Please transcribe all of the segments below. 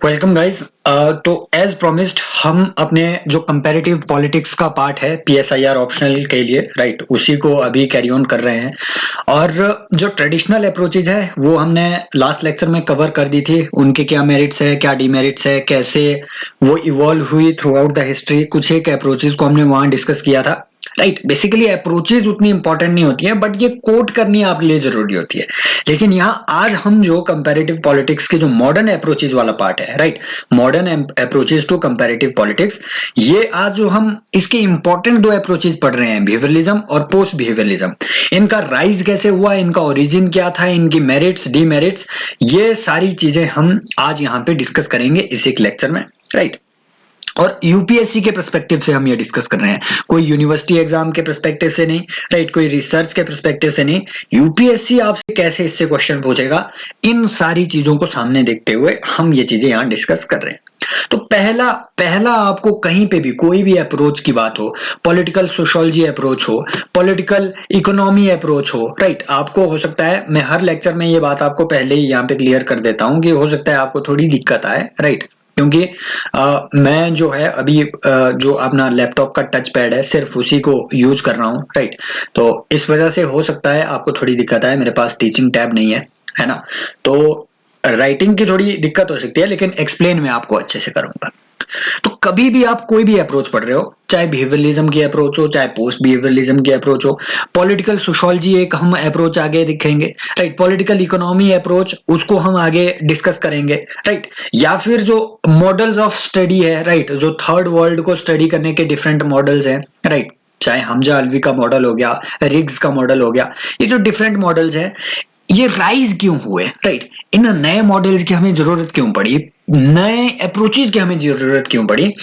Welcome guys. तो as promised हम अपने जो कंपैरेटिव पॉलिटिक्स का पार्ट है पीएसआईआर ऑप्शनल के लिए राइट उसी को अभी कैरी ऑन कर रहे हैं। और जो ट्रेडिशनल अप्रोचेज है वो हमने लास्ट लेक्चर में कवर कर दी थी। उनके क्या मेरिट्स है, क्या डीमेरिट्स है, कैसे वो इवॉल्व हुई थ्रू आउट द हिस्ट्री, कुछ एक अप्रोचेज को हमने वहां डिस्कस किया था। राइट बेसिकली अप्रोचेज उतनी इंपॉर्टेंट नहीं होती है, बट ये कोट करनी आपके लिए जरूरी होती है। लेकिन यहाँ आज हम जो कंपैरेटिव पॉलिटिक्स के जो मॉडर्न अप्रोचेज वाला पार्ट है, right, modern approaches to comparative politics, ये आज जो हम इसके इंपॉर्टेंट दो अप्रोचेज पढ़ रहे हैं, बिहेवियरलिज्म और पोस्ट बिहेवियरलिज्म, इनका राइज कैसे हुआ, इनका ओरिजिन क्या था, इनकी मेरिट्स डीमेरिट्स, ये सारी चीजें हम आज यहाँ पे डिस्कस करेंगे इस एक लेक्चर में, राइट। और यूपीएससी के पर्सपेक्टिव से हम ये डिस्कस कर रहे हैं, कोई यूनिवर्सिटी एग्जाम के पर्सपेक्टिव से नहीं, राइट, कोई रिसर्च के पर्सपेक्टिव से नहीं। यूपीएससी आपसे कैसे इससे क्वेश्चन पूछेगा, इन सारी चीजों को सामने देखते हुए हम ये चीजें यहाँ डिस्कस कर रहे हैं। तो पहला पहला आपको कहीं पे भी कोई भी अप्रोच की बात हो, पॉलिटिकल सोशियोलॉजी अप्रोच हो, पॉलिटिकल इकोनॉमी अप्रोच हो, राइट, आपको हो सकता है, मैं हर लेक्चर में ये बात आपको पहले ही यहाँ पे क्लियर कर देता हूँ कि हो सकता है आपको थोड़ी दिक्कत आए, राइट, क्योंकि मैं जो है अभी जो अपना लैपटॉप का टच पैड है सिर्फ उसी को यूज कर रहा हूँ, राइट। तो इस वजह से हो सकता है आपको थोड़ी दिक्कत आए, मेरे पास टीचिंग टैब नहीं है ना, तो राइटिंग की थोड़ी दिक्कत हो सकती है, लेकिन एक्सप्लेन मैं आपको अच्छे से करूंगा। तो कभी भी आप कोई भी अप्रोच पढ़ रहे हो, चाहे बिहेवियरलिज्म की अप्रोच हो, चाहे पोस्ट बिहेवियरलिज्म की अप्रोच हो, पॉलिटिकल सोशियोलॉजी एक हम अप्रोच आगे दिखेंगे, राइट, पॉलिटिकल इकोनॉमी अप्रोच उसको हम आगे डिस्कस करेंगे, राइट, या फिर जो मॉडल्स ऑफ स्टडी है, राइट, जो थर्ड वर्ल्ड को स्टडी करने के डिफरेंट मॉडल्स हैं, राइट, चाहे हमजा अल्वी का मॉडल हो गया, रिग्स का मॉडल हो गया, ये जो डिफरेंट मॉडल्स हैं ये राइज क्यों हुए, राइट, इन नए मॉडल्स की हमें जरूरत क्यों पड़ी, नए अप्रोचेस की हमें जरूरत क्यों पड़ी,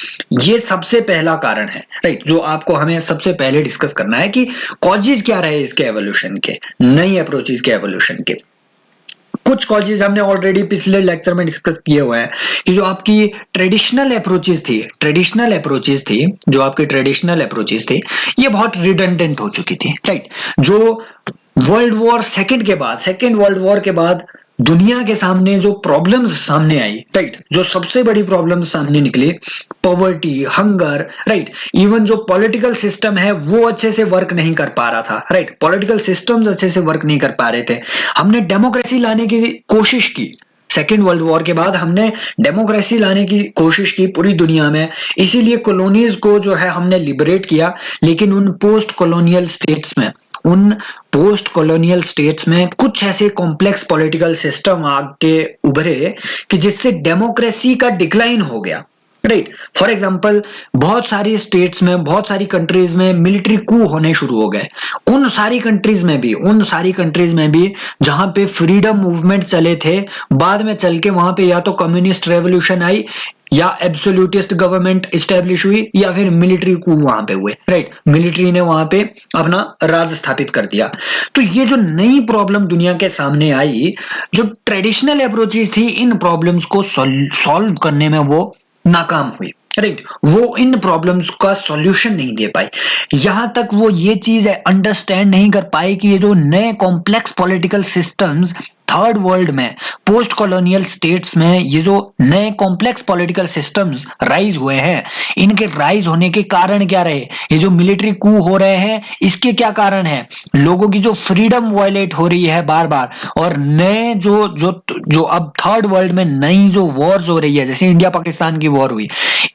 ये सबसे पहला कारण है, राइट, जो आपको हमें सबसे पहले डिस्कस करना है कि कॉजेज क्या रहे इसके एवोल्यूशन के, नई अप्रोचेस के एवोल्यूशन के। कुछ कॉजेज हमने ऑलरेडी पिछले लेक्चर में डिस्कस किए हुए हैं कि जो आपकी ट्रेडिशनल अप्रोचेस थी, जो आपकी ट्रेडिशनल अप्रोचेस थी, ये बहुत रिडंडेंट हो चुकी थी, राइट। जो सेकेंड वर्ल्ड वॉर के बाद दुनिया के सामने जो प्रॉब्लम्स सामने आई, राइट, जो सबसे बड़ी प्रॉब्लम्स सामने निकली, पॉवर्टी, हंगर, राइट, इवन जो पॉलिटिकल सिस्टम है वो अच्छे से वर्क नहीं कर पा रहा था, राइट, पॉलिटिकल सिस्टम्स अच्छे से वर्क नहीं कर पा रहे थे। हमने डेमोक्रेसी लाने की कोशिश की, सेकेंड वर्ल्ड वॉर के बाद हमने डेमोक्रेसी लाने की कोशिश की पूरी दुनिया में, इसीलिए कॉलोनीज को जो है हमने लिबरेट किया। लेकिन उन पोस्ट कॉलोनियल स्टेट्स में कुछ ऐसे कॉम्प्लेक्स पॉलिटिकल सिस्टम आके उभरे कि जिससे डेमोक्रेसी का डिक्लाइन हो गया, राइट। फॉर एग्जाम्पल बहुत सारी स्टेट्स में, बहुत सारी कंट्रीज में मिलिट्री कू होने शुरू हो गए। उन सारी कंट्रीज में भी जहां पे फ्रीडम मूवमेंट चले थे, बाद में चल के वहां पे या तो कम्युनिस्ट रेवोल्यूशन आई, या एब्सोल्यूटिस्ट गवर्नमेंट एस्टेब्लिश हुई, या फिर मिलिट्री कू वहां पे हुए, राइट, मिलिट्री ने वहां पे अपना राज स्थापित कर दिया। तो ये जो नई प्रॉब्लम दुनिया के सामने आई, जो ट्रेडिशनल अप्रोचेस थी इन प्रॉब्लम्स को सॉल्व करने में वो नाकाम हुई, राइट, वो इन प्रॉब्लम्स का सॉल्यूशन नहीं दे पाई। यहां तक वो ये चीज अंडरस्टैंड नहीं कर पाई कि ये जो नए complex political systems third world में, पोस्ट कॉलोनियल स्टेट्स में, ये जो नए कॉम्प्लेक्स पॉलिटिकल सिस्टम्स राइज हुए हैं, इनके राइज होने के कारण क्या रहे, ये जो मिलिट्री कू हो रहे हैं इसके क्या कारण है, लोगों की जो फ्रीडम वायलेट हो रही है बार बार, और नए जो जो जो अब थर्ड वर्ल्ड में नई जो वॉर्स हो रही है, जैसे इंडिया पाकिस्तान की वॉर हुई,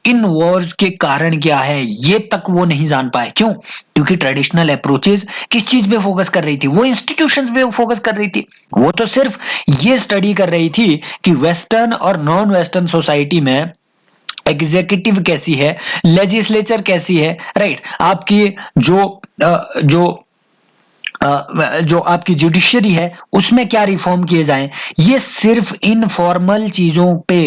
इन वॉर्स के कारण क्या है ये तक वो नहीं जान पाए। क्यों? क्योंकि ट्रेडिशनल अप्रोचेस किस चीज पे फोकस कर रही थी, वो इंस्टीट्यूशंस पे फोकस कर रही थी। वो तो सिर्फ ये स्टडी कर रही थी कि वेस्टर्न और नॉन वेस्टर्न सोसाइटी में एग्जीक्यूटिव कैसी है, लेजिस्लेचर कैसी है, राइट, आपकी जो आपकी जुडिशरी है उसमें क्या रिफॉर्म किए जाएं। ये सिर्फ इनफॉर्मल चीजों पे,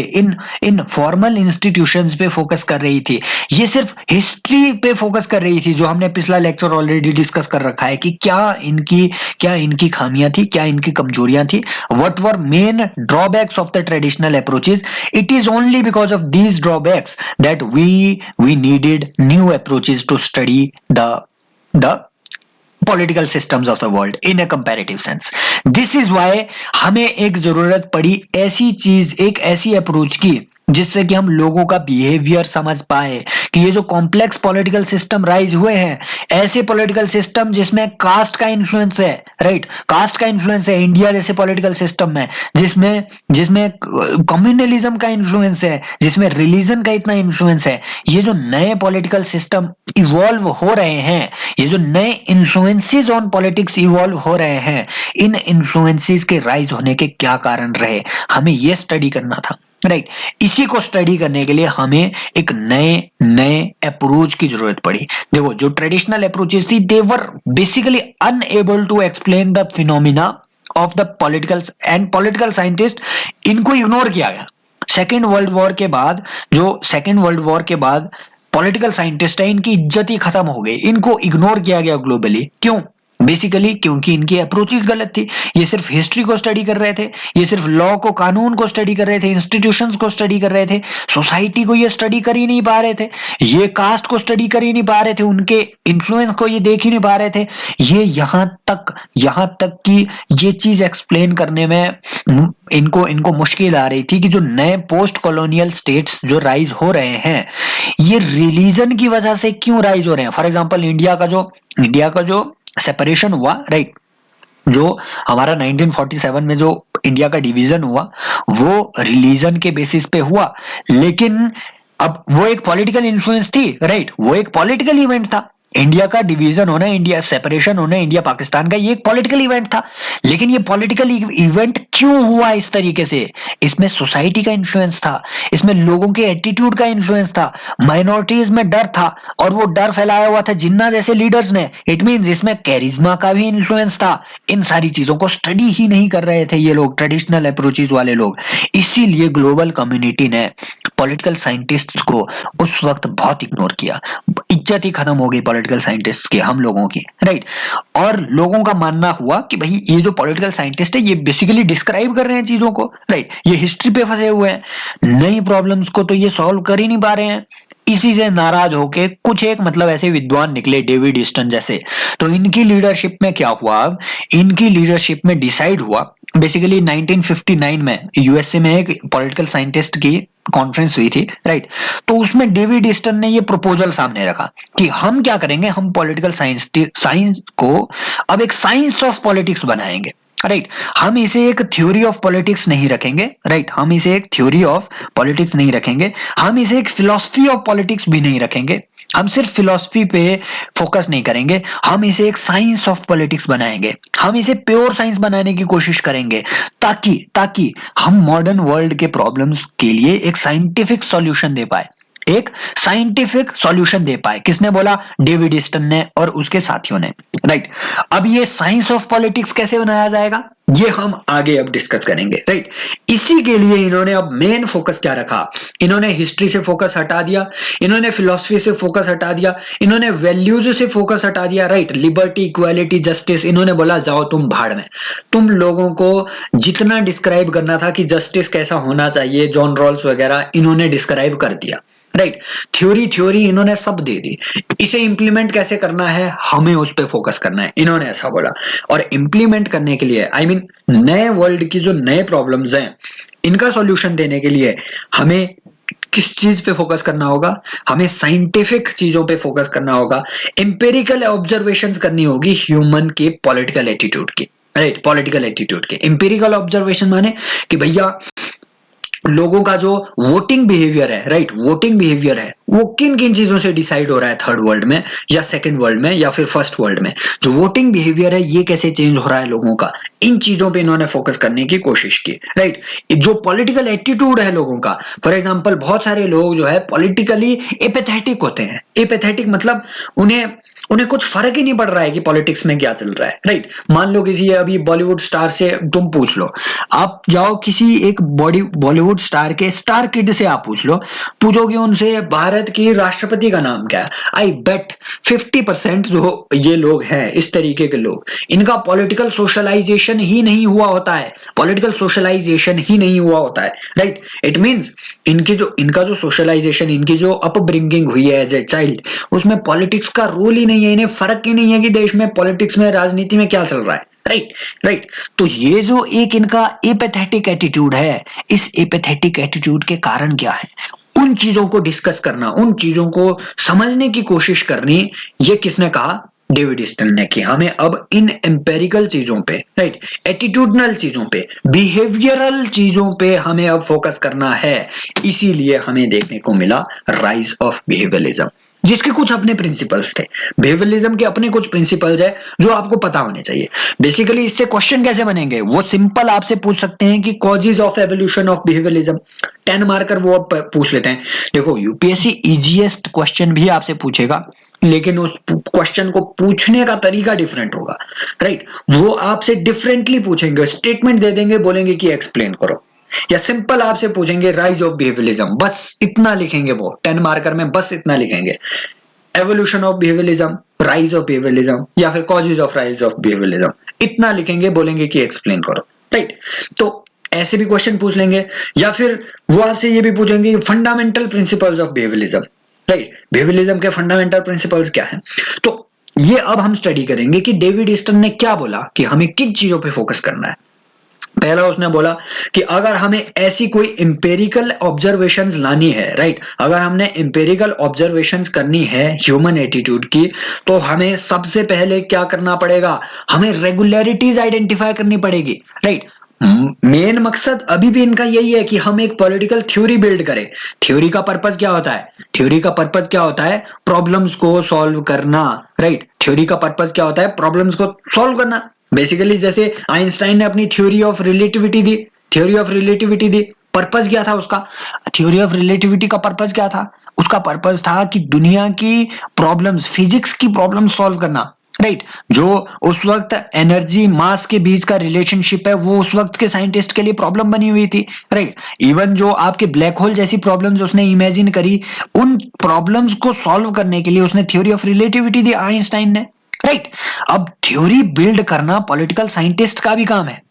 इन फॉर्मल इंस्टीट्यूशंस पे फोकस कर रही थी। ये सिर्फ हिस्ट्री पे फोकस कर रही थी, जो हमने पिछला लेक्चर ऑलरेडी डिस्कस कर रखा है कि क्या इनकी खामियां थी, क्या इनकी कमजोरियां थी, what were main drawbacks of the traditional approaches. It is only because of these drawbacks that we needed new approaches to study the political systems of the world in a comparative sense. This is why हमें एक जरूरत पड़ी ऐसी चीज, एक ऐसी approach की जिससे कि हम लोगों का बिहेवियर समझ पाए कि ये जो कॉम्प्लेक्स पॉलिटिकल सिस्टम राइज हुए हैं, ऐसे पॉलिटिकल सिस्टम जिसमें कास्ट का इन्फ्लुएंस है, राइट, कास्ट का इन्फ्लुएंस है, इंडिया जैसे पॉलिटिकल सिस्टम में जिसमें जिसमें कम्युनलिज्म का इन्फ्लुएंस है, जिसमें रिलीजन का इतना इन्फ्लुएंस है, ये जो नए पॉलिटिकल सिस्टम इवॉल्व हो रहे हैं, ये जो नए इन्फ्लुएंसेस ऑन पॉलिटिक्स इवॉल्व हो रहे हैं, इन इन्फ्लुएंसेस के राइज होने के क्या कारण रहे, हमें ये स्टडी करना था, राइट। इसी को स्टडी करने के लिए हमें एक नए नए अप्रोच की जरूरत पड़ी। देखो, जो ट्रेडिशनल अप्रोचेस थी, they were basically unable to explain the phenomena of the political scientist, इनको इग्नोर किया गया। सेकेंड वर्ल्ड वॉर के बाद, जो सेकेंड वर्ल्ड वॉर के बाद पॉलिटिकल साइंटिस्ट है, इनकी इज्जत ही खत्म हो गई, इनको इग्नोर किया गया ग्लोबली। क्यों? बेसिकली क्योंकि इनकी अप्रोचेस गलत थी। ये सिर्फ हिस्ट्री को स्टडी कर रहे थे, ये सिर्फ लॉ को, कानून को स्टडी कर रहे थे, इंस्टीट्यूशंस को स्टडी कर रहे थे, सोसाइटी को ये स्टडी कर ही नहीं पा रहे थे, ये कास्ट को स्टडी कर ही नहीं पा रहे थे, उनके इन्फ्लुएंस को ये देख ही नहीं पा रहे थे। ये यहां तक कि ये चीज एक्सप्लेन करने में इनको मुश्किल आ रही थी कि जो नए पोस्ट कॉलोनियल स्टेट्स जो राइज हो रहे हैं, ये रिलीजन की वजह से क्यों राइज हो रहे हैं। फॉर एग्जांपल, इंडिया का जो सेपरेशन हुआ, राइट, जो हमारा 1947 में जो इंडिया का डिवीजन हुआ, वो रिलीजन के बेसिस पे हुआ, लेकिन अब वो एक पॉलिटिकल इन्फ्लुएंस थी, राइट, वो एक पॉलिटिकल इवेंट था। इंडिया का डिवीजन होना, इंडिया सेपरेशन होना, इंडिया पाकिस्तान का, ये एक पॉलिटिकल इवेंट था। लेकिन ये पॉलिटिकल इवेंट क्यों हुआ इस तरीके से? इसमें सोसाइटी का इन्फ्लुएंस था, इसमें लोगों के एटीट्यूड का इन्फ्लुएंस था, माइनॉरिटीज में डर था, और वो डर फैलाया हुआ था जिन्ना जैसे लीडर्स ने। इट मींस इसमें कैरिज्मा का भी इन्फ्लुएंस था। इन सारी चीजों को स्टडी ही नहीं कर रहे थे ये लोग, ट्रेडिशनल अप्रोचेस वाले लोग। इसीलिए ग्लोबल कम्युनिटी ने पॉलिटिकल साइंटिस्ट्स को उस वक्त बहुत इग्नोर किया, इज्जत ही खत्म हो गई पॉलिटिकल साइंटिस्ट की, हम लोगों की, राइट। और लोगों का मानना हुआ कि भाई ये जो पॉलिटिकल साइंटिस्ट है, ये बेसिकली डिस्क्राइब कर रहे हैं चीजों को, राइट, ये हिस्ट्री पे फंसे हुए हैं, नई प्रॉब्लम्स को तो ये सॉल्व कर ही नहीं पा रहे हैं। इसी से नाराज होके कुछ एक मतलब ऐसे विद्वान निकले, डेविड ईस्टन जैसे। तो इनकी लीडरशिप में क्या हुआ, अब इनकी लीडरशिप में डिसाइड हुआ, बेसिकली 1959 में यूएसए में एक पॉलिटिकल साइंटिस्ट की कॉन्फ्रेंस हुई थी, राइट। तो उसमें डेविड ईस्टन ने ये प्रपोजल सामने रखा कि हम क्या करेंगे, हम पॉलिटिकल साइंस को अब एक साइंस ऑफ पॉलिटिक्स बनाएंगे, राइट। हम इसे एक थ्योरी ऑफ पॉलिटिक्स नहीं रखेंगे, राइट, हम इसे एक थ्योरी ऑफ पॉलिटिक्स नहीं रखेंगे, हम इसे एक फिलॉसफी ऑफ पॉलिटिक्स भी नहीं रखेंगे, हम सिर्फ फिलॉसफी पे फोकस नहीं करेंगे, हम इसे एक साइंस ऑफ पॉलिटिक्स बनाएंगे, हम इसे प्योर साइंस बनाने की कोशिश करेंगे, ताकि हम मॉडर्न वर्ल्ड के प्रॉब्लम्स के लिए एक साइंटिफिक सॉल्यूशन दे पाए, एक साइंटिफिक सॉल्यूशन दे पाए। किसने बोला? डेविड ईस्टन ने और उसके साथियों ने, राइट। अब ये साइंस ऑफ पॉलिटिक्स कैसे बनाया जाएगा, ये हम आगे अब डिस्कस करेंगे, राइट। इसी के लिए इन्होंने अब मेन फोकस क्या रखा, इन्होंने हिस्ट्री से फोकस हटा दिया, इन्होंने फिलॉसफी से फोकस हटा दिया, इन्होंने वैल्यूज से फोकस हटा दिया, राइट, लिबर्टी, इक्वालिटी, जस्टिस। इन्होंने बोला जाओ तुम भाड़ में, तुम लोगों को जितना डिस्क्राइब करना था कि जस्टिस कैसा होना चाहिए, जॉन रॉल्स वगैरह, इन्होंने डिस्क्राइब कर दिया, राइट। थ्योरी इन्होंने सब दे दी, इसे इंप्लीमेंट कैसे करना है, हमें उस पे फोकस करना है, इन्होंने ऐसा बोला। और इंप्लीमेंट करने के लिए, आई मीन नए वर्ल्ड की जो नए प्रॉब्लम्स हैं, इनका सॉल्यूशन देने के लिए हमें किस चीज पे फोकस करना होगा, हमें साइंटिफिक चीजों पे फोकस करना होगा, एम्पिरिकल ऑब्जर्वेशंस करनी होगी ह्यूमन के पॉलिटिकल एटीट्यूड की, राइट, पॉलिटिकल एटीट्यूड के। एम्पिरिकल ऑब्जर्वेशन माने कि भैया लोगों का जो वोटिंग बिहेवियर है, राइट, वोटिंग बिहेवियर है, वो किन किन चीजों से डिसाइड हो रहा है, थर्ड वर्ल्ड में या सेकंड वर्ल्ड में या फिर फर्स्ट वर्ल्ड में, जो वोटिंग बिहेवियर है ये कैसे चेंज हो रहा है लोगों का, इन चीजों पे इन्होंने फोकस करने की कोशिश की, राइट। जो पॉलिटिकल एटीट्यूड है लोगों का, फॉर एग्जांपल बहुत सारे लोग जो है पॉलिटिकली एपेथेटिक होते हैं। एपेथेटिक मतलब उन्हें कुछ फर्क ही नहीं पड़ रहा है कि पॉलिटिक्स में क्या चल रहा है, राइट। मान लो किसी अभी बॉलीवुड स्टार से तुम पूछ लो, आप जाओ किसी एक बॉलीवुड स्टार के स्टार किड से आप पूछोगे उनसे भारत की राष्ट्रपति का नाम क्या है, आई बेट 50% जो ये लोग हैं, इस तरीके के लोग, इनका पॉलिटिकल सोशलाइजेशन ही नहीं हुआ होता है, पॉलिटिकल सोशलाइजेशन ही नहीं हुआ होता है, राइट। इट मींस इनका जो सोशलाइजेशन, इनकी जो अपब्रिंगिंग हुई है एज ए चाइल्ड, उसमें पॉलिटिक्स का रोल ही नहीं है, इन्हें फर्क ही नहीं है कि देश में पॉलिटिक्स में, राजनीति में क्या चल रहा है, राइट राइट। तो ये जो एक इनका एपैथेटिक एटीट्यूड है, इस एपैथेटिक एटीट्यूड के कारण क्या है, उन चीजों को डिस्कस करना, उन चीजों को समझने की कोशिश करनी, ये किसने कहा, डेविड ईस्टन ने, कि हमें अब इन एम्पेरिकल चीजों पे, राइट, एटीट्यूडनल चीजों पे, बिहेवियरल चीजों पे हमें अब फोकस करना है। इसीलिए हमें देखने को मिला राइज ऑफ बिहेवियरलिज्म, जिसके कुछ अपने प्रिंसिपल्स थे। बिहेवियरलिज्म के अपने कुछ प्रिंसिपल्स है जो आपको पता होने चाहिए। बेसिकली इससे क्वेश्चन कैसे बनेंगे, वो सिंपल आपसे पूछ सकते हैं कि causes of evolution of behaviourism, 10 marker वो पूछ लेते हैं। देखो यूपीएससी इजीएस्ट क्वेश्चन भी आपसे पूछेगा, लेकिन उस क्वेश्चन को पूछने का तरीका डिफरेंट होगा, राइट। वो आपसे डिफरेंटली पूछेंगे, स्टेटमेंट दे देंगे, बोलेंगे कि एक्सप्लेन करो, या सिंपल आपसे पूछेंगे राइज ऑफ बिहेवियरलिज्म, बस इतना लिखेंगे, वो 10 मार्कर में बस इतना लिखेंगे, evolution of behaviourism, rise of behaviourism, या फिर causes of rise of behaviourism, इतना लिखेंगे, बोलेंगे कि एक्सप्लेन करो, राइट। तो ऐसे भी क्वेश्चन पूछ लेंगे, या फिर वो आपसे ये भी पूछेंगे fundamental principles of behaviourism, right, behaviourism के फंडामेंटल प्रिंसिपल्स क्या है। तो ये अब हम स्टडी करेंगे कि डेविड ईस्टन ने क्या बोला कि हमें किन चीजों पे फोकस करना है। पहला उसने बोला कि अगर हमें ऐसी कोई इंपेरिकल ऑब्जर्वेशंस लानी है, राइट, अगर हमने इंपेरिकल ऑब्जर्वेशंस करनी है ह्यूमन एटीट्यूड की, तो हमें सबसे पहले क्या करना पड़ेगा, हमें रेगुलरिटीज आइडेंटिफाई करनी पड़ेगी, राइट। मेन मकसद अभी भी इनका यही है कि हम एक पॉलिटिकल थ्योरी बिल्ड करें। थ्योरी का पर्पस क्या होता है, थ्योरी का पर्पस क्या होता है, प्रॉब्लम्स को सॉल्व करना, राइट। थ्योरी का पर्पस क्या होता है, प्रॉब्लम्स को सॉल्व करना। बेसिकली जैसे आइंस्टाइन ने अपनी theory of relativity the, theory of relativity the, purpose क्या था उसका, थ्योरी ऑफ रिलेटिविटी का पर्पस क्या था, उसका पर्पस था कि दुनिया की प्रॉब्लम्स, फिजिक्स की प्रॉब्लम सॉल्व करना, राइट। जो उस वक्त एनर्जी मास के बीच का रिलेशनशिप है, वो उस वक्त के साइंटिस्ट के लिए प्रॉब्लम बनी हुई थी, राइट। इवन जो आपके ब्लैक होल जैसी प्रॉब्लम्स उसने इमेजिन करी, उन प्रॉब्लम्स को सॉल्व करने के लिए उसने theory of relativity the Einstein ने, राइट। अब थ्योरी बिल्ड करना पॉलिटिकल साइंटिस्ट का भी काम है,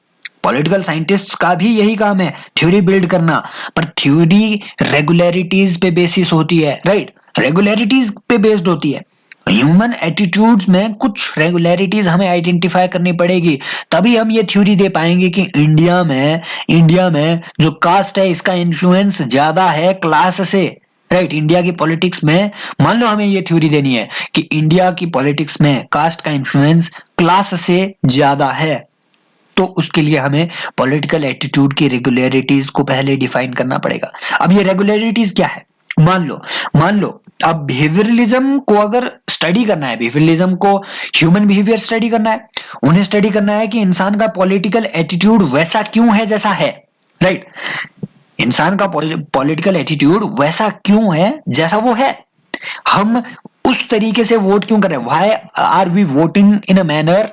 पॉलिटिकल साइंटिस्ट का भी यही काम है, थ्योरी बिल्ड करना। पर थ्योरी रेगुलरिटीज पे बेसिस होती है, राइट, रेगुलरिटीज पे बेस्ड होती है। ह्यूमन एटीट्यूड्स में कुछ रेगुलरिटीज हमें आइडेंटिफाई करनी पड़ेगी, तभी हम ये थ्योरी दे पाएंगे कि इंडिया में जो कास्ट है इसका इन्फ्लुएंस ज्यादा है क्लास से, राइट। इंडिया की पॉलिटिक्स में मान लो हमें ये थ्योरी देनी है कि इंडिया की पॉलिटिक्स में कास्ट का इन्फ्लुएंस क्लास से ज्यादा है, तो उसके लिए हमें पॉलिटिकल एटीट्यूड की रेगुलरिटीज को पहले डिफाइन करना पड़ेगा। अब ये रेगुलरिटीज क्या है, मान लो अब बिहेवियरलिज्म को अगर स्टडी करना है, बिहेवियरलिज्म को ह्यूमन बिहेवियर स्टडी करना है, उन्हें स्टडी करना है कि इंसान का पॉलिटिकल एटीट्यूड वैसा क्यों है जैसा है, राइट। इंसान का पॉलिटिकल एटीट्यूड वैसा क्यों है जैसा वो है, हम उस तरीके से वोट क्यों कर रहे हैं, why are we voting in a manner,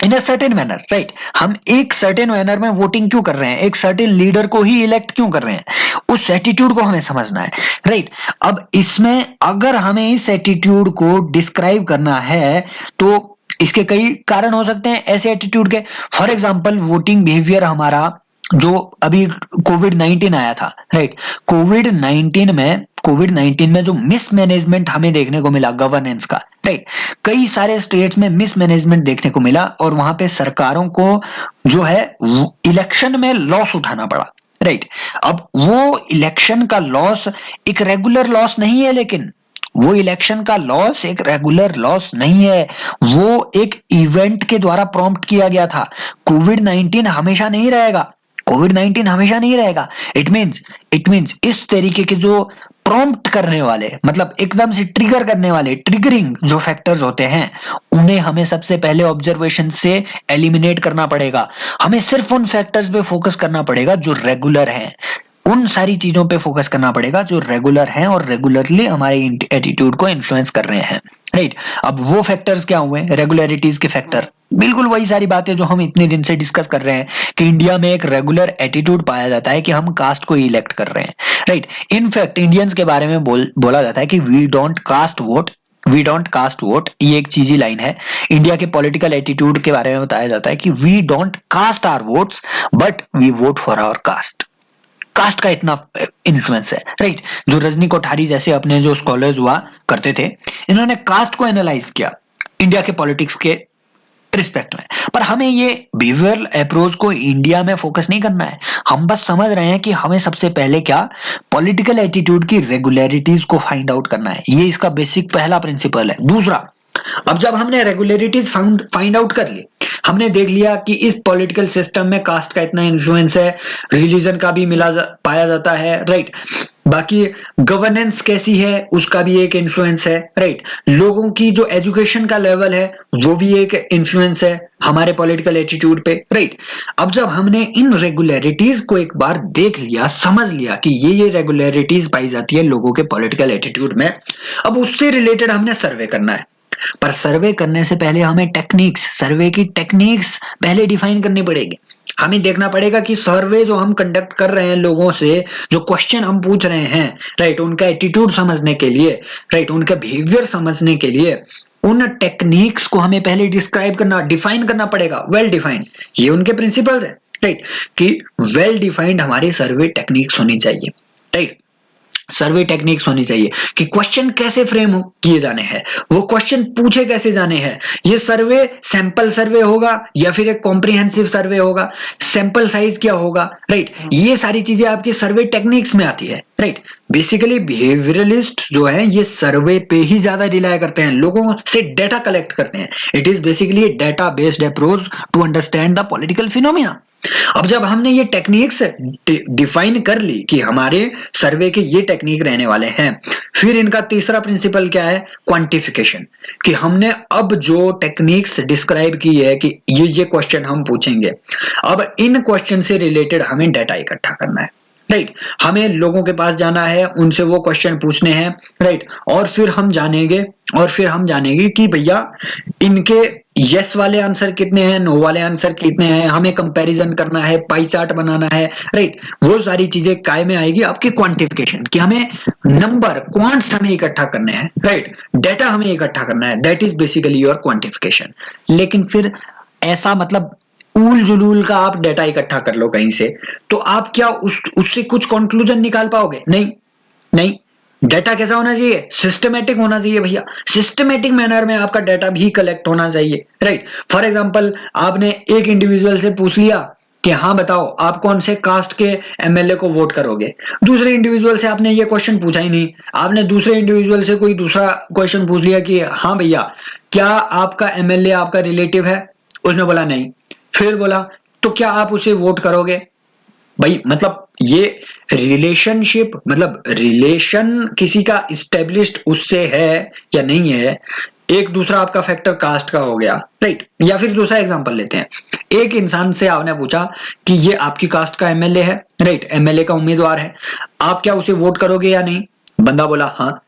in a certain manner, right. हम एक सर्टेन मैनर में वोटिंग क्यों कर रहे हैं, एक सर्टेन लीडर को ही इलेक्ट क्यों कर रहे हैं, उस एटीट्यूड को हमें समझना है, राइट। अब इसमें अगर हमें इस एटीट्यूड को डिस्क्राइब करना है तो इसके कई कारण हो सकते हैं ऐसे एटीट्यूड के। फॉर एग्जाम्पल वोटिंग बिहेवियर हमारा जो अभी कोविड-19 आया था, राइट, कोविड-19 में जो मिसमैनेजमेंट हमें देखने को मिला गवर्नेंस का, राइट, कई सारे स्टेट्स में मिसमैनेजमेंट देखने को मिला और वहां पे सरकारों को जो है इलेक्शन में लॉस उठाना पड़ा, राइट। अब वो इलेक्शन का लॉस एक रेगुलर लॉस नहीं है, लेकिन वो इलेक्शन का लॉस एक रेगुलर लॉस नहीं है, वो एक इवेंट के द्वारा प्रॉम्प्ट किया गया था। कोविड-19 हमेशा नहीं रहेगा, कोविड-19 हमेशा नहीं रहेगा। इट मींस इस तरीके के जो प्रॉम्प्ट करने वाले, मतलब एकदम से ट्रिगर करने वाले, ट्रिगरिंग जो फैक्टर्स होते हैं, उन्हें हमें सबसे पहले ऑब्जर्वेशन से एलिमिनेट करना पड़ेगा। हमें सिर्फ उन फैक्टर्स पे फोकस करना पड़ेगा जो रेगुलर हैं, उन सारी चीजों पे फोकस करना पड़ेगा जो रेगुलर हैं और रेगुलरली हमारे एटीट्यूड को इन्फ्लुएंस कर रहे हैं, राइट। अब वो फैक्टर्स क्या हुए, रेगुलरिटीज के फैक्टर, बिल्कुल वही सारी बातें जो हम इतने दिन से डिस्कस कर रहे हैं कि इंडिया में एक रेगुलर एटीट्यूड पाया जाता है कि हम कास्ट को इलेक्ट कर रहे हैं, राइट। इनफैक्ट इंडियंस के बारे में बोला जाता है कि वी डोंट कास्ट वोट, ये एक चीजी लाइन है। इंडिया के पॉलिटिकल एटीट्यूड के बारे में बताया जाता है कि we don't cast our votes but we vote for our caste. Caste का इतना इन्फ्लुएंस है, राइट। जो रजनी कोठारी जैसे अपने जो स्कॉलर्स हुआ करते थे, इन्होंने कास्ट को एनालाइज किया इंडिया के पॉलिटिक्स के रिस्पेक्ट में। पर हमें ये बिहेवियरल अप्रोच को इंडिया में फोकस नहीं करना है, हम बस समझ रहे हैं कि हमें सबसे पहले क्या पॉलिटिकल एटीट्यूड की रेगुलरिटीज को फाइंड आउट करना है, ये इसका बेसिक पहला प्रिंसिपल है। दूसरा, अब जब हमने रेगुलरिटीज फाइंड आउट कर ली, हमने देख लिया कि इस पॉलिटिकल सिस्टम में कास्ट का इतना इन्फ्लुएंस है, रिलीजन का भी पाया जाता है, राइट, बाकी गवर्नेंस कैसी है उसका भी एक इन्फ्लुएंस है, राइट, लोगों की जो एजुकेशन का लेवल है वो भी एक इन्फ्लुएंस है हमारे पॉलिटिकल एटीट्यूड पे, राइट। अब जब हमने इन रेगुलरिटीज को एक बार देख लिया, समझ लिया कि ये रेगुलरिटीज पाई जाती है लोगों के पॉलिटिकल एटीट्यूड में, अब उससे रिलेटेड हमने सर्वे करना है। पर सर्वे करने से पहले हमें टेक्निक्स, सर्वे की टेक्निक्स पहले डिफाइन करनी पड़ेगी। हमें देखना पड़ेगा कि सर्वे जो हम कंडक्ट कर रहे हैं लोगों से, जो क्वेश्चन हम पूछ रहे हैं, राइट, उनका एटीट्यूड समझने के लिए, राइट, उनका बिहेवियर समझने के लिए उन टेक्निक्स को हमें पहले डिस्क्राइब करना, डिफाइन करना पड़ेगा, वेल डिफाइंड। ये उनके प्रिंसिपल्स है, राइट, कि वेल डिफाइंड हमारी सर्वे टेक्निक्स होनी चाहिए, राइट। सर्वे टेक्निक्स होनी चाहिए कि क्वेश्चन कैसे फ्रेम किए जाने हैं, वो क्वेश्चन पूछे कैसे जाने हैं, ये सर्वे सैंपल सर्वे होगा या फिर एक कॉम्प्रिहेंसिव सर्वे होगा, सैंपल साइज क्या होगा, राइट, ये सारी चीजें आपकी सर्वे टेक्निक्स में आती है, राइट। बेसिकली बिहेवियरलिस्ट जो है ये सर्वे पे ही ज्यादा रिलाय करते हैं, लोगों से डेटा कलेक्ट करते हैं। It is basically data based approach to understand the political phenomena. अब जब हमने ये टेक्निक्स डिफाइन कर ली कि हमारे सर्वे के ये टेक्निक रहने वाले हैं, फिर इनका तीसरा प्रिंसिपल क्या है, क्वांटिफिकेशन, कि हमने अब जो टेक्निक्स डिस्क्राइब की है कि ये क्वेश्चन हम पूछेंगे, अब इन क्वेश्चन से रिलेटेड हमें डाटा इकट्ठा करना है, राइट, हमें लोगों के पास जाना है, उनसे वो क्वेश्चन पूछने हैं, राइट, और फिर हम जानेंगे कि भैया इनके यस वाले आंसर कितने हैं, नो वाले आंसर कितने हैं, हमें कंपैरिजन करना है, पाई चार्ट बनाना है, राइट, वो सारी चीजें काय में आएगी आपकी क्वांटिफिकेशन, कि हमें नंबर, क्वांट्स हमें इकट्ठा करने हैं, राइट, डेटा हमें इकट्ठा करना है, that is basically your quantification. लेकिन फिर ऐसा मतलब ऊल जुलूल का आप डेटा इकट्ठा कर लो कहीं से, तो आप क्या उससे कुछ कंक्लूजन निकाल पाओगे? नहीं, नहीं। डेटा कैसा होना चाहिए? सिस्टमेटिक होना चाहिए भैया, सिस्टमेटिक मैनर में आपका डेटा भी कलेक्ट होना चाहिए, राइट। फॉर एग्जांपल, आपने एक इंडिविजुअल से पूछ लिया कि हाँ बताओ आप कौन से कास्ट के एमएलए को वोट करोगे, दूसरे इंडिविजुअल से आपने ये क्वेश्चन पूछा ही नहीं, आपने दूसरे इंडिविजुअल से कोई दूसरा क्वेश्चन पूछ लिया कि हाँ भैया क्या आपका एमएलए आपका रिलेटिव है, उसने बोला नहीं, फिर बोला तो क्या आप उसे वोट करोगे? भाई मतलब ये रिलेशनशिप, मतलब रिलेशन किसी का इस्टेब्लिश्ड उससे है या नहीं है, एक दूसरा आपका फैक्टर कास्ट का हो गया, राइट। या फिर दूसरा एग्जांपल लेते हैं, एक इंसान से आपने पूछा कि ये आपकी कास्ट का एमएलए है, राइट, एमएलए का उम्मीदवार है, आप क्या उसे वोट करोगे या नहीं? बंदा बोला हाँ।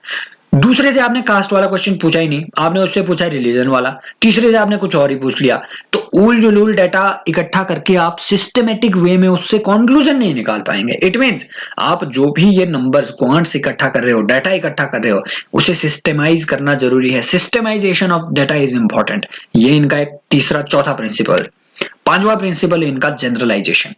दूसरे से आपने कास्ट वाला क्वेश्चन पूछा ही नहीं, आपने उससे पूछा रिलीजन वाला, तीसरे से आपने कुछ और ही पूछ लिया, तो ऊल जुलूल डाटा इकट्ठा करके आप सिस्टमेटिक वे में उससे कंक्लूजन नहीं निकाल पाएंगे। इट मींस आप जो भी ये नंबर्स क्वांट्स इकट्ठा कर रहे हो, डाटा इकट्ठा कर रहे हो, उसे सिस्टमाइज करना जरूरी है। सिस्टमाइजेशन ऑफ डाटा इज इंपॉर्टेंट। ये इनका एक तीसरा चौथा प्रिंसिपल। पांचवा प्रिंसिपल है इनका जनरलाइजेशन।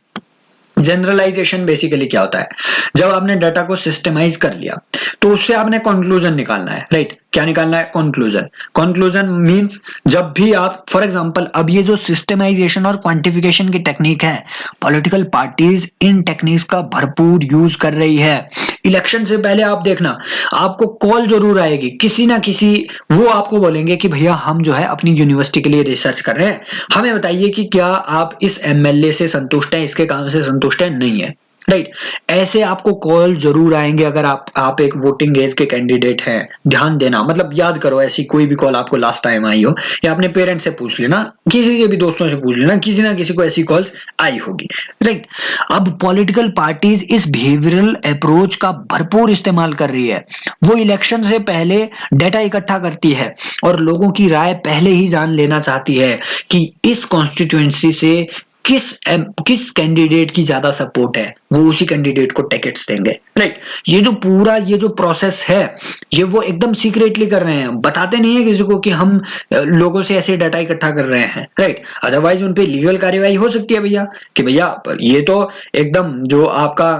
जनरलाइजेशन बेसिकली क्या होता है, जब आपने डाटा को सिस्टमाइज कर लिया तो उससे आपने कंक्लूजन निकालना है, राइट। क्या निकालना है? कंक्लूजन। कंक्लूजन मींस जब भी आप, फॉर एग्जांपल, अब ये जो सिस्टमाइजेशन और क्वांटिफिकेशन की टेक्निक है, पॉलिटिकल पार्टीज इन टेक्निक्स का भरपूर यूज कर रही है। इलेक्शन से पहले आप देखना, आपको कॉल जरूर आएगी, किसी ना किसी वो आपको बोलेंगे कि भैया हम जो है अपनी यूनिवर्सिटी के लिए रिसर्च कर रहे हैं, हमें बताइए कि क्या आप इस एमएलए से संतुष्ट हैं, इसके काम से संतुष्ट हैं, नहीं है, राइट। ऐसे आपको कॉल जरूर आएंगे अगर आप एक वोटिंग एज के कैंडिडेट हैं। ध्यान देना, मतलब याद करो ऐसी कोई भी कॉल आपको लास्ट टाइम आई हो, या अपने पेरेंट्स से पूछ लेना, किसी से भी दोस्तों से पूछ लेना, किसी ना किसी को ऐसी कॉल्स आई होगी, राइट। अब पॉलिटिकल पार्टीज इस बिहेवियरल अप्रोच का भरपूर इस्तेमाल कर रही है। वो इलेक्शन से पहले डाटा इकट्ठा करती है और लोगों की राय पहले ही जान लेना चाहती है कि इस कॉन्स्टिट्यूएंसी से किस कैंडिडेट की ज्यादा सपोर्ट है, वो उसी कैंडिडेट को टिकट्स देंगे, राइट। ये जो प्रोसेस है, ये वो एकदम सीक्रेटली कर रहे हैं, बताते नहीं है किसी को कि हम लोगों से ऐसे डाटा इकट्ठा कर रहे हैं, राइट। अदरवाइज उन पे लीगल कार्यवाही हो सकती है भैया, कि भैया ये तो एकदम जो आपका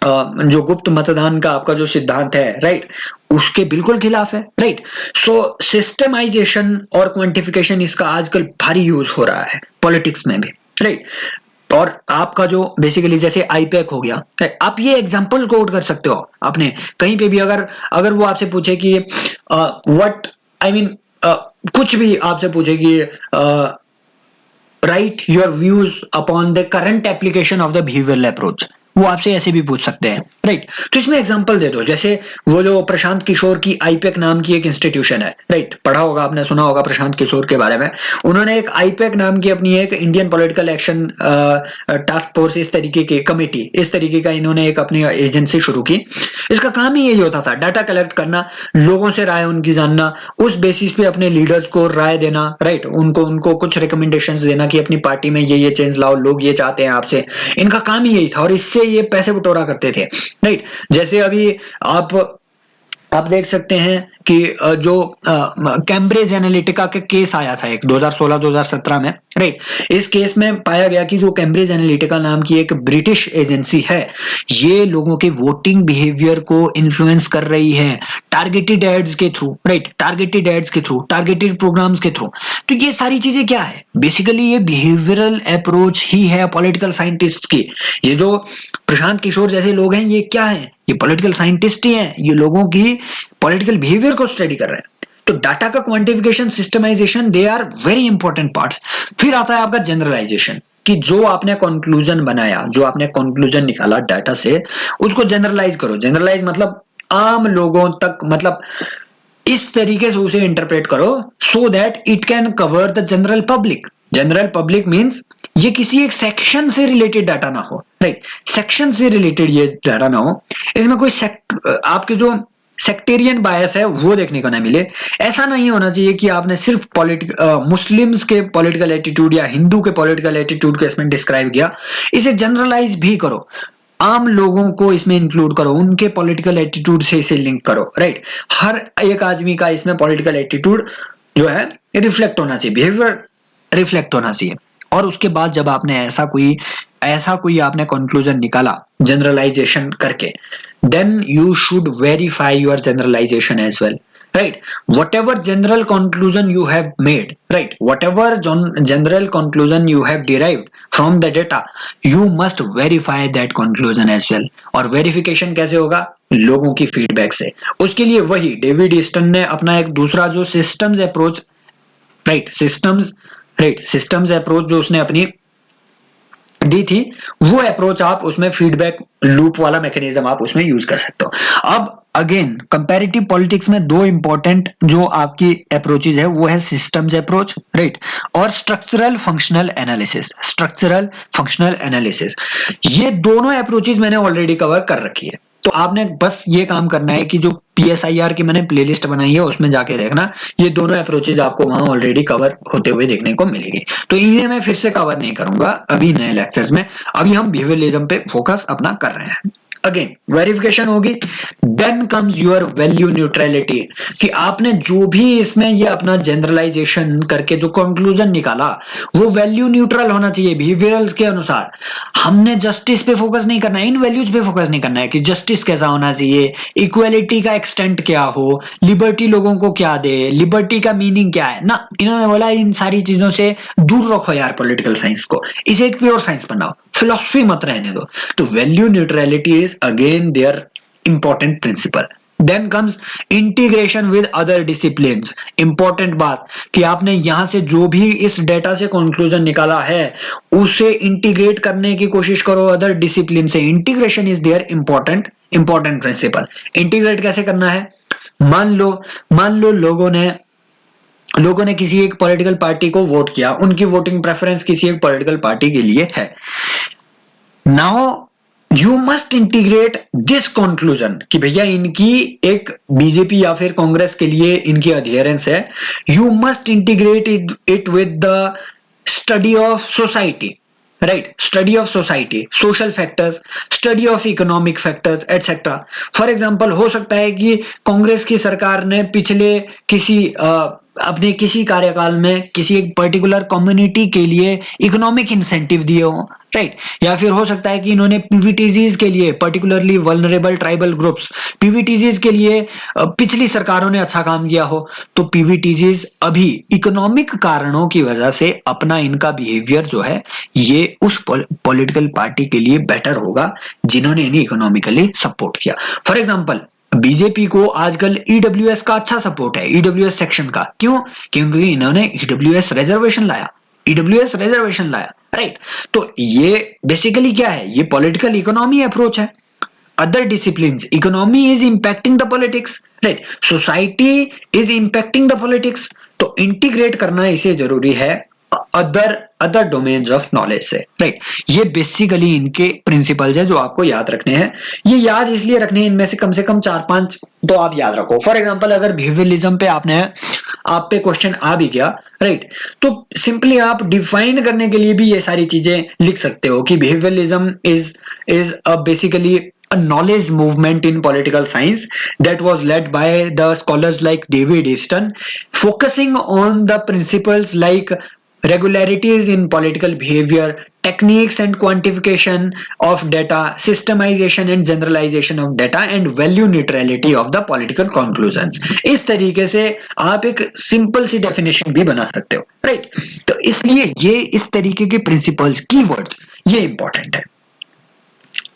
जो गुप्त मतदान का आपका जो सिद्धांत है, राइट, उसके बिल्कुल खिलाफ है, राइट। सो सिस्टमाइजेशन और क्वांटिफिकेशन इसका आजकल भारी यूज हो रहा है पॉलिटिक्स में भी, राइट। और आपका जो बेसिकली जैसे आईपैक हो गया, right? आप ये एग्जांपल्स कोट कर सकते हो आपने कहीं पे भी, अगर अगर वो आपसे पूछे कि व्हाट आई मीन, कुछ भी आपसे पूछे कि right your views upon the current application of the behavioural approach, वो आपसे ऐसे भी पूछ सकते हैं, राइट। तो इसमें एग्जांपल दे दो, जैसे वो जो प्रशांत किशोर की आईपैक नाम की एक इंस्टीट्यूशन है, राइट, पढ़ा होगा आपने, सुना होगा प्रशांत किशोर के बारे में। उन्होंने एक आईपैक नाम की अपनी एक Indian political action task force, इस तरीके की कमेटी, इस तरीके का इन्होंने एक अपनी एजेंसी शुरू की। इसका काम ही यही होता था, डाटा कलेक्ट करना, लोगों से राय उनकी जानना, उस बेसिस पे अपने लीडर्स को राय देना, राइट, उनको उनको कुछ रिकमेंडेशंस देना कि अपनी पार्टी में ये चेंज लाओ, लोग ये चाहते हैं आपसे। इनका काम ही यही था और इससे ये पैसे बटोरा करते थे, राइट। जैसे अभी आप देख सकते हैं कि जो कैम्ब्रिज एनालिटिका के केस आया था एक 2016-2017 में, राइट। इस केस में पाया गया कि जो कैम्ब्रिज एनालिटिका नाम की एक ब्रिटिश एजेंसी है, ये लोगों के वोटिंग बिहेवियर को इन्फ्लुएंस कर रही है टारगेटेड एड्स के थ्रू, राइट, टारगेटेड एड्स के थ्रू, टारगेटेड प्रोग्राम्स के थ्रू। तो ये सारी चीजें क्या है, बेसिकली ये बिहेवियरल अप्रोच ही है पॉलिटिकल साइंटिस्ट की। ये जो प्रशांत किशोर जैसे लोग हैं, ये क्या है, ये पॉलिटिकल साइंटिस्ट ही हैं, ये लोगों की पॉलिटिकल बिहेवियर को स्टडी कर रहे हैं। तो डाटा का quantification, systematization, they are very important parts. फिर आता है आपका जनरलाइजेशन, कि जो आपने कंक्लूजन बनाया, जो आपने कंक्लूजन निकाला डाटा से, उसको जनरलाइज करो। जनरलाइज मतलब आम लोगों तक, मतलब इस तरीके से उसे इंटरप्रेट करो so that it can cover the general public. General public means ये किसी एक सेक्शन से रिलेटेड डाटा ना हो, राइट, सेक्शन से रिलेटेड ये डाटा ना हो, इसमें कोई आपके जो सेक्टेरियन बायस है वो देखने को ना मिले। ऐसा नहीं होना चाहिए कि आपने सिर्फ मुस्लिम्स के पॉलिटिकल एटीट्यूड या हिंदू के पॉलिटिकल एटीट्यूड को इसमें डिस्क्राइब किया। इसे जनरलाइज भी करो, आम लोगों को इसमें इंक्लूड करो, उनके पॉलिटिकल एटीट्यूड से इसे लिंक करो, राइट। हर एक आदमी का इसमें पॉलिटिकल एटीट्यूड जो है रिफ्लेक्ट होना चाहिए, बिहेवियर रिफ्लेक्ट होना चाहिए। और उसके बाद जब आपने ऐसा कोई आपने कंक्लूजन निकाला जनरलाइजेशन करके, then you should verify your generalization as well, right? Whatever general conclusion you have made, right, whatever general conclusion you have derived from the data, you must verify that conclusion as well. और verification कैसे होगा, लोगों की feedback से। उसके लिए वही David Easton ने अपना एक दूसरा जो systems approach, right, systems approach जो उसने अपनी दी थी, वो अप्रोच आप उसमें फीडबैक लूप वाला मैकेनिज्म आप उसमें यूज कर सकते हो। अब अगेन कंपैरेटिव पॉलिटिक्स में दो इंपॉर्टेंट जो आपकी अप्रोचेज है वो है सिस्टम्स अप्रोच, राइट, और structural functional analysis. Structural functional analysis, ये दोनों अप्रोचेज मैंने ऑलरेडी कवर कर रखी है। तो आपने बस ये काम करना है कि जो PSIR की मैंने प्लेलिस्ट बनाई है उसमें जाके देखना, ये दोनों अप्रोचेज आपको वहां ऑलरेडी कवर होते हुए देखने को मिलेगी। तो इन्हें मैं फिर से कवर नहीं करूंगा अभी नए लेक्चर्स में। अभी हम बिहेवियरलिज्म पे फोकस अपना कर रहे हैं। अगेन वेरिफिकेशन होगी, then comes your value neutrality, कि आपने जो भी इसमें ये अपना जनरलाइजेशन करके जो कंक्लूजन निकाला वो वैल्यू न्यूट्रल होना चाहिए बिहेवियरल्स के अनुसार। हमने जस्टिस पे फोकस नहीं करना है, इन वैल्यूज पे फोकस नहीं करना है कि जस्टिस कैसा होना चाहिए, इक्वालिटी का एक्सटेंट क्या हो, लिबर्टी लोगों को क्या दे, लिबर्टी का मीनिंग क्या है ना। इन्होंने बोला इन सारी चीजों से दूर रखो यार पॉलिटिकल साइंस को, इसे एक प्योर साइंस बनाओ, फिलॉसफी मत रहने दो। तो value neutrality is again there important principle. Then comes integration with other disciplines. Important बात कि आपने यहां से जो भी इस डेटा से कंक्लूजन निकाला है उसे इंटीग्रेट करने की कोशिश करो अदर डिसिप्लिन से। Integration is there important principal. Integrate कैसे करना है, मान लो लोगों ने किसी एक पॉलिटिकल पार्टी को वोट किया, उनकी वोटिंग प्रेफरेंस किसी एक पॉलिटिकल पार्टी के लिए है। Now you must integrate this conclusion कि भैया इनकी एक बीजेपी या फिर कांग्रेस के लिए इनकी अधेरेंस है। You must integrate it with the study of society, right, study of society, social factors, study of economic factors etcetera. For example हो सकता है कि कांग्रेस की सरकार ने पिछले किसी अपने किसी कार्यकाल में किसी एक पर्टिकुलर कम्युनिटी के लिए इकोनॉमिक इंसेंटिव दिए हों, राइट। या फिर हो सकता है कि इन्होंने पीवीटीजीज के लिए, particularly vulnerable tribal groups, PVTGs के लिए पिछली सरकारों ने अच्छा काम किया हो, तो पीवीटीजीज अभी इकोनॉमिक कारणों की वजह से अपना इनका बिहेवियर जो है ये उस पॉलिटिकल पार्टी के लिए बेटर होगा जिन्होंने इन्हें इकोनॉमिकली सपोर्ट किया। फॉर एग्जाम्पल, बीजेपी को आजकल ईडब्ल्यूएस का अच्छा सपोर्ट है, ईडब्ल्यूएस सेक्शन का। क्यों? क्योंकि इन्होंने ईडब्ल्यूएस रिजर्वेशन लाया, ईडब्ल्यूएस रिजर्वेशन लाया, राइट। तो ये बेसिकली क्या है? ये पॉलिटिकल इकोनॉमी अप्रोच है। other disciplines, economy is impacting the politics, right, society is impacting the politics, तो इंटीग्रेट करना इसे जरूरी है अदर डोमेन्स ऑफ नॉलेज से, राइट। ये बेसिकली इनके प्रिंसिपल्स है जो आपको याद रखने हैं। ये याद इसलिए रखने हैं, इनमें से कम 5 तो आप याद रखो। फॉर एग्जांपल, अगर बिहेवियरलिज्म पे आप पे क्वेश्चन आ भी गया, राइट, तो सिंपली आप डिफाइन करने के लिए भी ये सारी चीजें लिख सकते हो कि behaviourism is basically a knowledge movement in political science that was led by the scholars like David Easton, focusing on the principles like regularities in political behavior, techniques and quantification of data, systemization and generalization of data, and value neutrality of the political conclusions। इस तरीके से आप एक simple सी definition भी बना सकते हो, right. तो इसलिए ये इस तरीके के प्रिंसिपल्स, कीवर्ड्स, ये इंपॉर्टेंट है।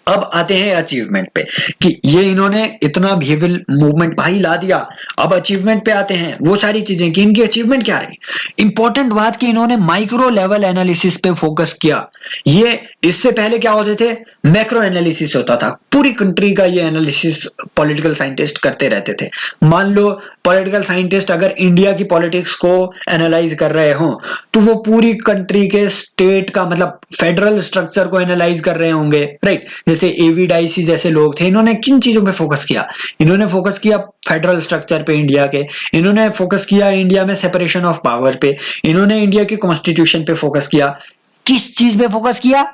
अब आते हैं अचीवमेंट पे कि ये इन्होंने इतना बिहेवियर मूवमेंट भाई ला दिया। अब अचीवमेंट पे आते हैं, वो सारी चीजें कि इनकी अचीवमेंट क्या रही। इंपॉर्टेंट बात कि इन्होंने माइक्रो लेवल एनालिसिस पे फोकस किया। ये इससे पहले क्या होते थे? मैक्रो एनालिसिस होता था, पूरी कंट्री का ये एनालिसिस पॉलिटिकल साइंटिस्ट करते रहते थे। मान लो पॉलिटिकल साइंटिस्ट अगर इंडिया की पॉलिटिक्स को एनालाइज कर रहे हो तो वो पूरी कंट्री के स्टेट का मतलब फेडरल स्ट्रक्चर को एनालाइज कर रहे होंगे, राइट। जैसे एवी डाइसी जैसे लोग थे, इन्होंने किन चीजों पे फोकस किया? इन्होंने फोकस किया फेडरल स्ट्रक्चर पे इंडिया के, इन्होंने फोकस किया इंडिया में सेपरेशन ऑफ पावर पे, इन्होंने इंडिया की कॉन्स्टिट्यूशन पे फोकस किया। किस चीज पे फोकस किया?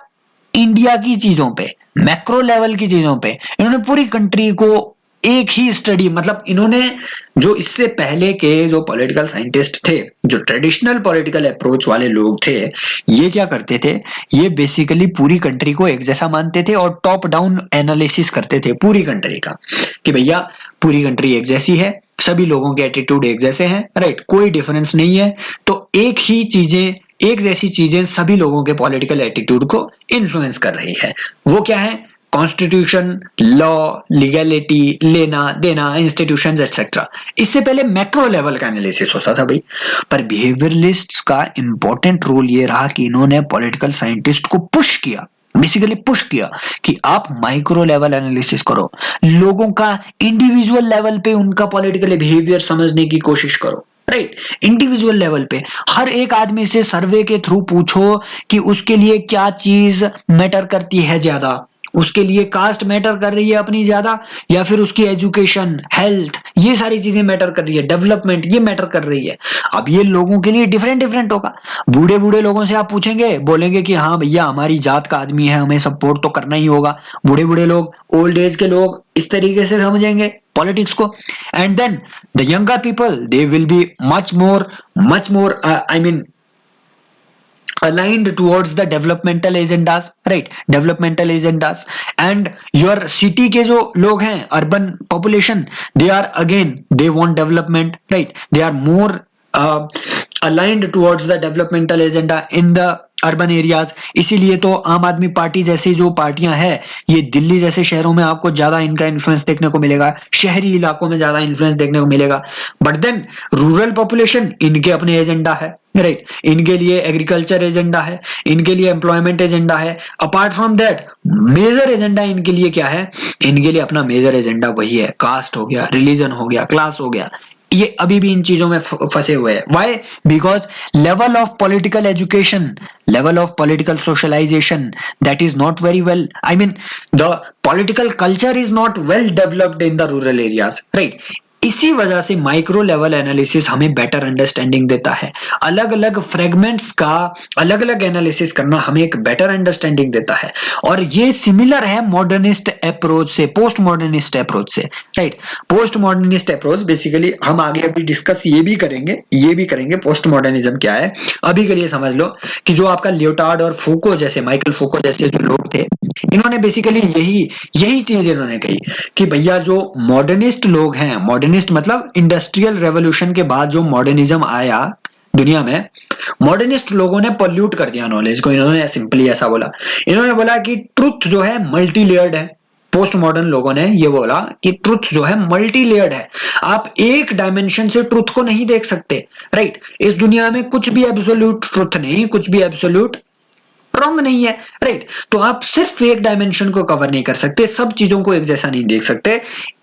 इंडिया की चीजों पे, मैक्रो लेवल की चीजों पे। इन्होंने पूरी कंट्री को एक ही स्टडी, मतलब इन्होंने जो इससे पहले के जो पॉलिटिकल साइंटिस्ट थे, जो ट्रेडिशनल पॉलिटिकल अप्रोच वाले लोग थे, ये क्या करते थे? ये बेसिकली पूरी कंट्री को एक जैसा मानते थे और टॉप डाउन एनालिसिस करते थे पूरी कंट्री का कि भैया पूरी कंट्री एक जैसी है, सभी लोगों के एटीट्यूड एक जैसे हैं, राइट, कोई डिफरेंस नहीं है। तो एक ही चीजें, एक जैसी चीजें सभी लोगों के पॉलिटिकल एटीट्यूड को इन्फ्लुएंस कर रही है। वो क्या है? कॉन्स्टिट्यूशन, लॉ, लीगैलिटी, लेना देना, इंस्टीट्यूशंस एक्सेट्रा। इससे पहले मैक्रो लेवल का एनालिसिस होता था भाई। पर बिहेवियरलिस्ट्स का इंपॉर्टेंट रोल ये रहा कि इन्होंने पॉलिटिकल साइंटिस्ट को पुश किया, बेसिकली पुश किया कि आप माइक्रो लेवल एनालिसिस करो, लोगों का इंडिविजुअल लेवल पे उनका पॉलिटिकल बिहेवियर समझने की कोशिश करो, राइट। इंडिविजुअल लेवल पे हर एक आदमी से सर्वे के थ्रू पूछो कि उसके लिए क्या चीज मैटर करती है ज्यादा, उसके लिए कास्ट मैटर कर रही है अपनी ज्यादा, या फिर उसकी एजुकेशन, हेल्थ, ये सारी चीजें मैटर कर रही है, डेवलपमेंट ये मैटर कर रही है। अब ये लोगों के लिए डिफरेंट डिफरेंट होगा। बूढ़े बूढ़े लोगों से आप पूछेंगे, बोलेंगे कि हाँ भैया हमारी जात का आदमी है, हमें सपोर्ट तो करना ही होगा। बूढ़े बूढ़े लोग, ओल्ड एज के लोग इस तरीके से समझेंगे पॉलिटिक्स को। And then the younger people, they will be much more I mean aligned towards the developmental agendas, right, developmental agendas। and your city के जो लोग हैं, urban population, they are again, they want development, right, they are more aligned towards the developmental agenda in the urban areas. इसीलिए तो आम आदमी party जैसी जो पार्टियां हैं, ये दिल्ली जैसे शहरों में आपको ज्यादा इनका इन्फ्लुएंस देखने को मिलेगा, शहरी इलाकों में ज्यादा इन्फ्लुएंस देखने को मिलेगा। बट देन रूरल पॉपुलेशन, इनके अपने एजेंडा है, राइट, इनके लिए एग्रीकल्चर एजेंडा है, इनके लिए एम्प्लॉयमेंट एजेंडा है। Apart from that major agenda इनके लिए क्या है? इनके लिए अपना मेजर एजेंडा वही है, कास्ट हो गया, रिलीजन हो गया, क्लास हो गया। ये अभी भी इन चीजों में फंसे हुए हैं। Why? Because level of political education, level of political socialization, that is not very well, I mean the political culture is not well developed in the rural areas, right. इसी वजह से माइक्रो लेवल एनालिसिस हमें better understanding देता है। अलग अलग fragments का अलग अलग एनालिसिस करना हमें एक बेटर अंडरस्टैंडिंग देता है, और ये सिमिलर है मॉडर्निस्ट अप्रोच से, पोस्ट मॉडर्निस्ट अप्रोच से, right. Post modernist approach basically हम आगे अभी डिस्कस ये भी करेंगे पोस्ट मॉडर्निज्म क्या है। अभी के लिए समझ लो कि जो आपका लियोटार्ड और फूको जैसे, माइकल फूको जैसे जो लोग थे, इन्होंने बेसिकली यही यही चीज इन्होंने कही कि भैया जो मॉडर्निस्ट लोग हैं, मॉडर्निस्ट मतलब इंडस्ट्रियल रेवोल्यूशन के बाद जो मॉडर्निज्म आया दुनिया में, मॉडर्निस्ट लोगों ने पोल्यूट कर दिया नॉलेज को। इन्होंने सिंपली ऐसा बोला, इन्होंने बोला कि ट्रुथ जो है मल्टी लेयर्ड है। पोस्ट मॉडर्न लोगों ने ये बोला कि ट्रुथ जो है मल्टी लेयर्ड है, आप एक डायमेंशन से ट्रुथ को नहीं देख सकते, राइट। इस दुनिया में कुछ भी एब्सोल्यूट ट्रुथ नहीं, कुछ भी एब्सोल्यूट रॉन्ग नहीं है, राइट। तो आप सिर्फ एक डायमेंशन को कवर नहीं कर सकते, सब चीजों को एक जैसा नहीं देख सकते।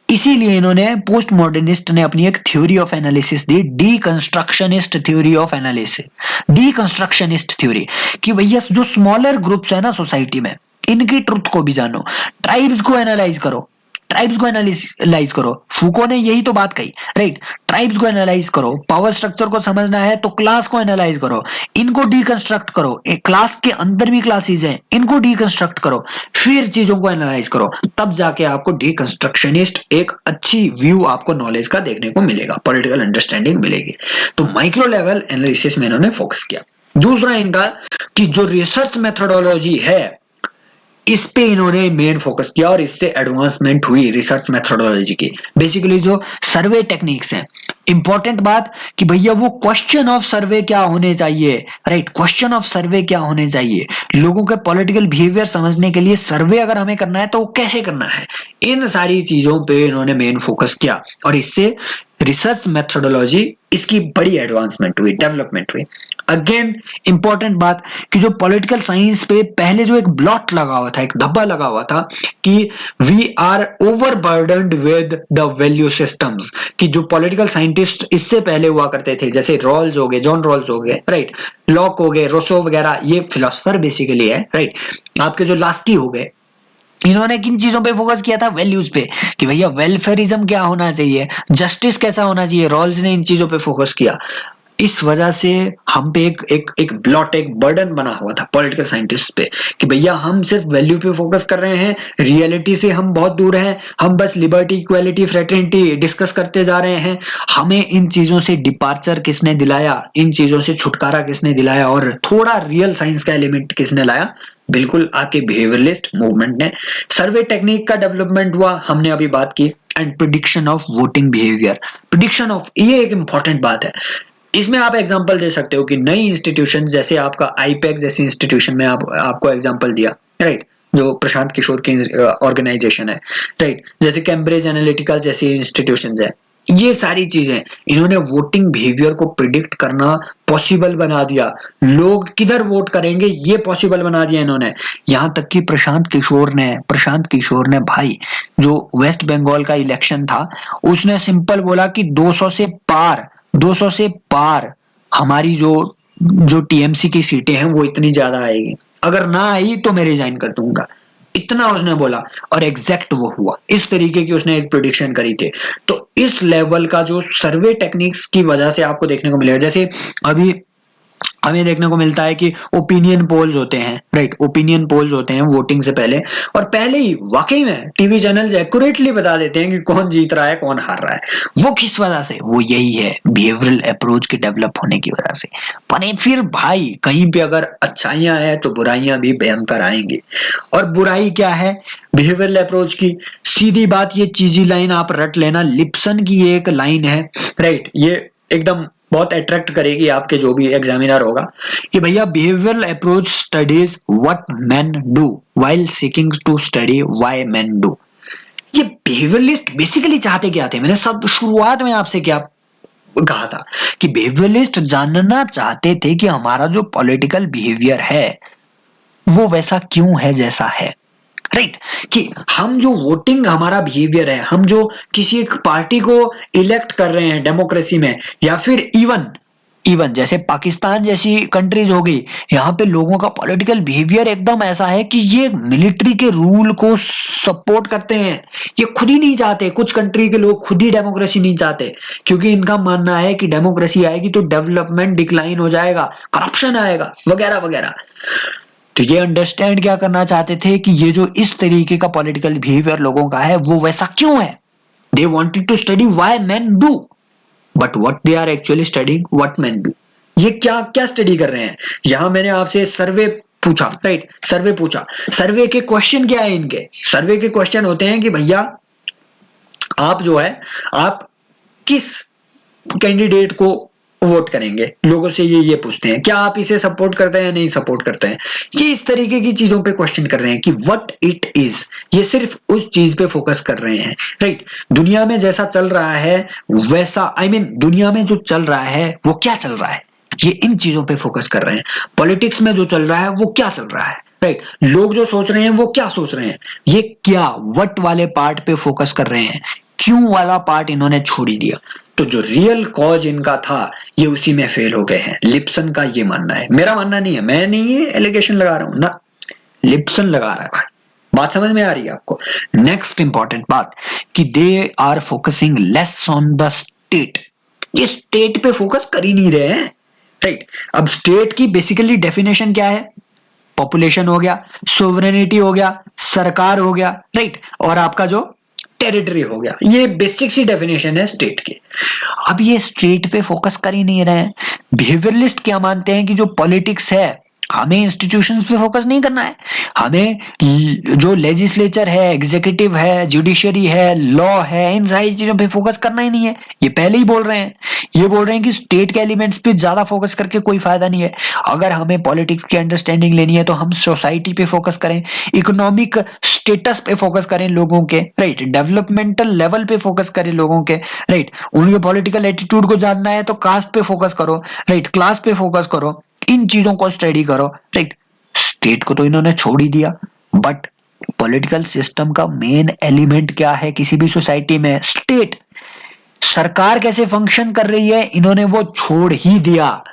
इसीलिए इन्होंने पोस्ट मॉडर्निस्ट ने अपनी एक थ्योरी ऑफ एनालिसिस दी, deconstructionist theory of analysis. Deconstructionist theory कि भैया जो स्मॉलर ग्रुप्स है ना सोसाइटी में, इनकी ट्रुथ को भी जानो, ट्राइब्स को एनालाइज करो, ट्राइब्स को एनालाइज करो। फूको ने यही तो बात कही, राइट। ट्राइब्स को एनालाइज करो, पावर स्ट्रक्चर को समझना है तो क्लास को एनालाइज करो, इनको डीकंस्ट्रक्ट करो, एक क्लास के अंदर भी क्लासेस हैं, इनको डीकंस्ट्रक्ट करो, फिर चीजों को एनालाइज करो, तब जाके आपको डीकंस्ट्रक्शनिस्ट एक अच्छी व्यू आपको नॉलेज का देखने को मिलेगा, पॉलिटिकल अंडरस्टैंडिंग मिलेगी। तो माइक्रो लेवल एनालिसिस में इन्होंने फोकस किया। दूसरा इनका कि जो रिसर्च मेथोडोलॉजी है, इस पे इन्होंने मेन फोकस किया और इससे एडवांसमेंट हुई रिसर्च मेथोडोलॉजी की। बेसिकली जो सर्वे टेक्निक्स हैं, इंपॉर्टेंट बात कि भैया वो क्वेश्चन ऑफ सर्वे क्या होने चाहिए, राइट। क्वेश्चन ऑफ सर्वे क्या होने चाहिए, लोगों के पॉलिटिकल बिहेवियर समझने के लिए सर्वे अगर हमें करना है तो वो कैसे करना है, इन सारी चीजों पे इन्होंने मेन फोकस किया और इससे रिसर्च मेथोडोलॉजी इसकी बड़ी एडवांसमेंट हुई, डेवलपमेंट हुई। अगेन इंपॉर्टेंट बात कि जो पॉलिटिकल साइंस पे पहले जो एक ब्लॉट लगा हुआ था, एक धब्बा लगा हुआ था कि we are overburdened with the value systems, कि जो पॉलिटिकल साइंटिस्ट इससे पहले हुआ करते थे, जैसे रॉल्स हो गए, जॉन रॉल्स हो गए, राइट, लॉक हो गए, रोसो वगैरह, ये फिलोसफर बेसिकली है, राइट। आपके जो लास्की हो गए, इन्होंने किन चीजों पे फोकस किया था, वैल्यूज पे, कि भैया वेलफेयरिज्म क्या होना चाहिए, जस्टिस कैसा होना चाहिए, रॉल्स ने इन चीजों पे फोकस किया। इस वजह से हम पे एक ब्लॉट, एक बर्डन बना हुआ था पॉलिटिकल साइंटिस्ट पे कि भैया हम सिर्फ वैल्यू पे फोकस कर रहे हैं, रियलिटी से हम बहुत दूर हैं, हम बस लिबर्टी, इक्वालिटी, फ्रेटर्निटी डिस्कस करते जा रहे हैं। हमें इन चीजों से डिपार्चर किसने दिलाया, इन चीजों से छुटकारा किसने दिलाया और थोड़ा रियल साइंस का एलिमेंट किसने लाया, बिल्कुल आके बिहेवियरलिस्ट मूवमेंट ने। सर्वे टेक्निक का डेवलपमेंट हुआ, हमने अभी बात की, and prediction of voting behaviour, prediction of, ये एक इंपॉर्टेंट बात है। इसमें आप एग्जांपल दे सकते हो कि नई इंस्टीट्यूशन जैसे आपका आईपैक जैसी इंस्टीट्यूशन में आपको एग्जांपल दिया, राइट, जो प्रशांत किशोर की ऑर्गेनाइजेशन है, राइट, जैसे कैम्ब्रिज एनालिटिकल जैसी इंस्टीट्यूशंस है। ये सारी चीजें इन्होंने वोटिंग बिहेवियर को प्रिडिक्ट करना पॉसिबल बना दिया, लोग किधर वोट करेंगे ये पॉसिबल बना दिया इन्होंने। यहां तक कि प्रशांत किशोर ने भाई, जो वेस्ट बंगाल का इलेक्शन था, उसने सिंपल बोला कि 200 से पार हमारी जो टीएमसी की सीटें हैं वो इतनी ज्यादा आएगी, अगर ना आई तो मैं रिजाइन कर दूंगा, इतना उसने बोला और एग्जैक्ट वो हुआ। इस तरीके की उसने एक प्रेडिक्शन करी थी। तो इस लेवल का जो सर्वे टेक्निक्स की वजह से आपको देखने को मिलेगा, जैसे अभी हमें देखने को मिलता है कि ओपिनियन पोल्स होते हैं, राइट, ओपिनियन पोल्स होते हैं वोटिंग से पहले, और पहले ही वाकई में टीवी चैनल्स एक्यूरेटली बता देते हैं कि कौन जीत रहा है, कौन हार रहा है। वो किस वजह से, वो यही है बिहेवियरल अप्रोच के डेवलप होने की वजह से। पर फिर भाई कहीं पे अगर अच्छाइयां हैं तो बुराइयां भी भयंकर आएंगी। और बुराई क्या है बिहेवियरल अप्रोच की, सीधी बात, ये चीजी लाइन आप रट लेना, लिप्सन की एक लाइन है, राइट, ये एकदम बहुत अट्रैक्ट करेगी आपके जो भी एग्जामिनर होगा कि भैया behavioural approach studies what men do while seeking to study why men do. ये बिहेवियरलिस्ट बेसिकली चाहते क्या थे, मैंने सब शुरुआत में आपसे क्या कहा था कि बिहेवियरलिस्ट जानना चाहते थे कि हमारा जो पॉलिटिकल बिहेवियर है वो वैसा क्यों है जैसा है, राइट, कि हम जो वोटिंग हमारा बिहेवियर है, हम जो किसी एक पार्टी को इलेक्ट कर रहे हैं डेमोक्रेसी में, या फिर इवन इवन जैसे पाकिस्तान जैसी कंट्रीज हो गई, यहाँ पे लोगों का पॉलिटिकल बिहेवियर एकदम ऐसा है कि ये मिलिट्री के रूल को सपोर्ट करते हैं, ये खुद ही नहीं चाहते, कुछ कंट्री के लोग खुद ही डेमोक्रेसी नहीं चाहते, क्योंकि इनका मानना है कि डेमोक्रेसी आएगी तो डेवलपमेंट डिक्लाइन हो जाएगा, करप्शन आएगा, वगैरह वगैरह। तो ये अंडरस्टैंड क्या करना चाहते थे कि ये जो इस तरीके का पॉलिटिकल बिहेवियर लोगों का है वो वैसा क्यों है। They wanted to study why men do, but what they are actually studying what men do. ये क्या क्या स्टडी कर रहे हैं। यहां मैंने आपसे सर्वे पूछा, राइट, सर्वे पूछा, सर्वे के क्वेश्चन क्या है इनके। सर्वे के क्वेश्चन होते हैं कि भैया आप जो है आप किस कैंडिडेट को वोट करेंगे, लोगों से ये पूछते हैं, क्या आप इसे सपोर्ट करते हैं या नहीं सपोर्ट करते हैं। ये इस तरीके की चीजों पे क्वेश्चन कर रहे हैं कि व्हाट इट इज, ये सिर्फ उस चीज पे फोकस कर रहे हैं, राइट। दुनिया में जैसा चल रहा है वैसा, दुनिया में जो चल रहा है वो क्या चल रहा है, ये इन चीजों पे फोकस कर रहे हैं। पॉलिटिक्स में जो चल रहा है वो क्या चल रहा है, राइट। लोग जो सोच रहे हैं वो क्या सोच रहे हैं, ये क्या व्हाट वाले पार्ट पे फोकस कर रहे हैं, क्यों वाला पार्ट इन्होंने छोड़ ही दिया। तो जो रियल कॉज इनका था ये उसी में फेल हो गए हैं। लिप्सन का ये मानना है, मेरा मानना नहीं है, मैं नहीं ये एलिगेशन लगा रहा हूं ना, लिप्सन लगा रहा है भाई। बात समझ में आ रही है आपको। नेक्स्ट इंपॉर्टेंट बात कि they are focusing less on the state, ये स्टेट पे फोकस कर ही नहीं रहे हैं, राइट। अब स्टेट की बेसिकली डेफिनेशन क्या है, पॉपुलेशन हो गया, सोवरेनिटी हो गया, सरकार हो गया, राइट, और आपका जो टेरिटरी हो गया, ये बेसिक सी डेफिनेशन है स्टेट की। अब ये स्टेट पे फोकस कर ही नहीं रहे हैं। बिहेवियरलिस्ट क्या मानते हैं कि जो पॉलिटिक्स है हमें इंस्टीट्यूशंस पे फोकस नहीं करना है, हमें जो लेजिस्लेचर है, एग्जीक्यूटिव है, जुडिशरी है, लॉ है, इन सारी चीजों पे फोकस करना ही नहीं है। ये पहले ही बोल रहे हैं, ये बोल रहे हैं कि स्टेट के एलिमेंट्स पे ज्यादा फोकस करके कोई फायदा नहीं है। अगर हमें पॉलिटिक्स की अंडरस्टैंडिंग लेनी है तो हम सोसाइटी पे फोकस करें, इकोनॉमिक स्टेटस पे फोकस करें लोगों के, राइट, डेवलपमेंटल लेवल पे फोकस करें लोगों के, राइट। उनके पॉलिटिकल एटीट्यूड को जानना है तो कास्ट पे फोकस करो, राइट, क्लास पे फोकस करो, इन चीजों को स्टडी करो, राइट। स्टेट को तो इन्होंने छोड़ ही दिया, बट पॉलिटिकल सिस्टम का मेन एलिमेंट क्या है किसी भी सोसाइटी में, स्टेट, सरकार कैसे फंक्शन कर रही है, इन्होंने वो छोड़ ही दिया।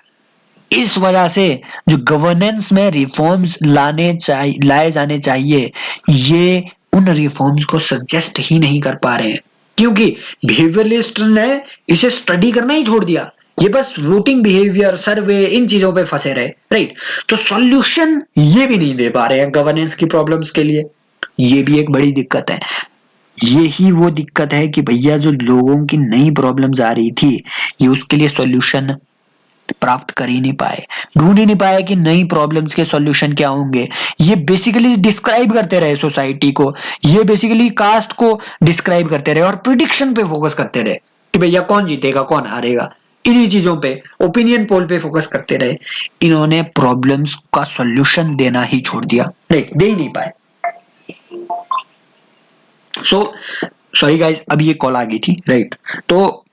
इस वजह से जो गवर्नेंस में रिफॉर्म्स लाए जाने चाहिए, ये उन रिफॉर्म्स को सजेस्ट ही नहीं कर पा रहे हैं, क्योंकि बिहेवियरलिस्ट ने इसे स्टडी करना ही छोड़ दिया। ये बस वोटिंग बिहेवियर, सर्वे, इन चीजों पे फंसे रहे, राइट। तो सॉल्यूशन ये भी नहीं दे पा रहे हैं गवर्नेंस की प्रॉब्लम्स के लिए। ये भी एक बड़ी दिक्कत है। यही वो दिक्कत है कि भैया जो लोगों की नई प्रॉब्लम्स आ रही थी, ये उसके लिए सॉल्यूशन प्राप्त कर ही नहीं पाए, ढूंढ ही नहीं पाए कि नई प्रॉब्लम्स के सॉल्यूशन क्या होंगे। ये बेसिकली डिस्क्राइब करते रहे सोसाइटी को, ये बेसिकली कास्ट को डिस्क्राइब करते रहे और प्रिडिक्शन पे फोकस करते रहे कि भैया कौन जीतेगा कौन हारेगा, इन्हीं चीजों पे, ओपिनियन पोल पे फोकस करते रहे। इन्होंने प्रॉब्लम्स का सॉल्यूशन देना ही छोड़ दिया, राइट, दे ही नहीं पाए। सॉरी गाइस, अब ये कॉल आ गई थी, राइट। तो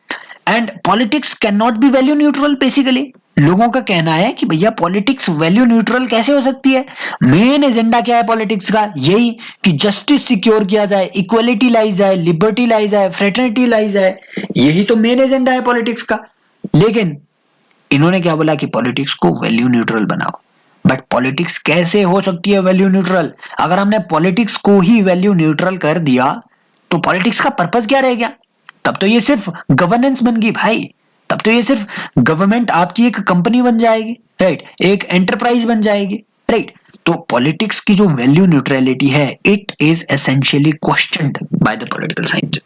and politics can not be value neutral. Basically लोगों का कहना है कि भैया पॉलिटिक्स वैल्यू न्यूट्रल कैसे हो सकती है। मेन एजेंडा क्या है पॉलिटिक्स का, यही कि जस्टिस सिक्योर किया जाए, इक्वलिटी लाई जाए, लिबर्टी लाई जाए, फ्रेटर्निटी लाई जाए, यही तो मेन एजेंडा है पॉलिटिक्स का। लेकिन इन्होंने क्या बोला कि पॉलिटिक्स को वैल्यू न्यूट्रल बनाओ। बट पॉलिटिक्स कैसे हो सकती है वैल्यू न्यूट्रल। अगर हमने पॉलिटिक्स को ही वैल्यू न्यूट्रल कर दिया तो पॉलिटिक्स का पर्पस क्या रह गया। तब तो ये सिर्फ गवर्नेंस बन गई भाई, तब तो ये सिर्फ गवर्नमेंट आपकी एक कंपनी बन जाएगी, राइट, एक एंटरप्राइज बन जाएगी, राइट। तो पॉलिटिक्स की जो वैल्यू न्यूट्रलिटी है, it is essentially questioned by the political science.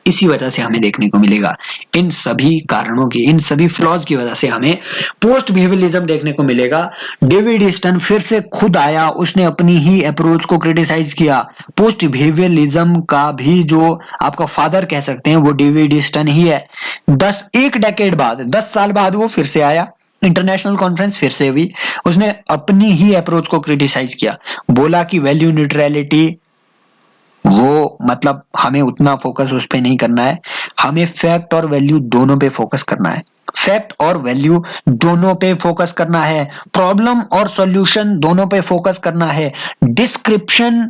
इसी वजह से हमें देखने को मिलेगा, इन सभी कारणों की, इन सभी फ्लॉज की वजह से हमें पोस्ट बिहेवियरलिज्म देखने को मिलेगा। डेविड ईस्टन फिर से खुद आया, उसने अपनी ही अप्रोच को क्रिटिसाइज किया। पोस्ट बिहेवियरलिज्म का भी जो आपका फादर कह सकते हैं वो डेविड ईस्टन ही है। 1 डेकेड बाद, 10 साल बाद वो फिर से आया, इंटरनेशनल कॉन्फ्रेंस फिर से हुई, उसने अपनी ही अप्रोच को क्रिटिसाइज किया, बोला कि वैल्यू न्यूट्रलिटी वो मतलब हमें उतना फोकस उस पे नहीं करना है, हमें फैक्ट और वैल्यू दोनों पे फोकस करना है, फैक्ट और वैल्यू दोनों पे फोकस करना है, प्रॉब्लम और सॉल्यूशन दोनों पे फोकस करना है, डिस्क्रिप्शन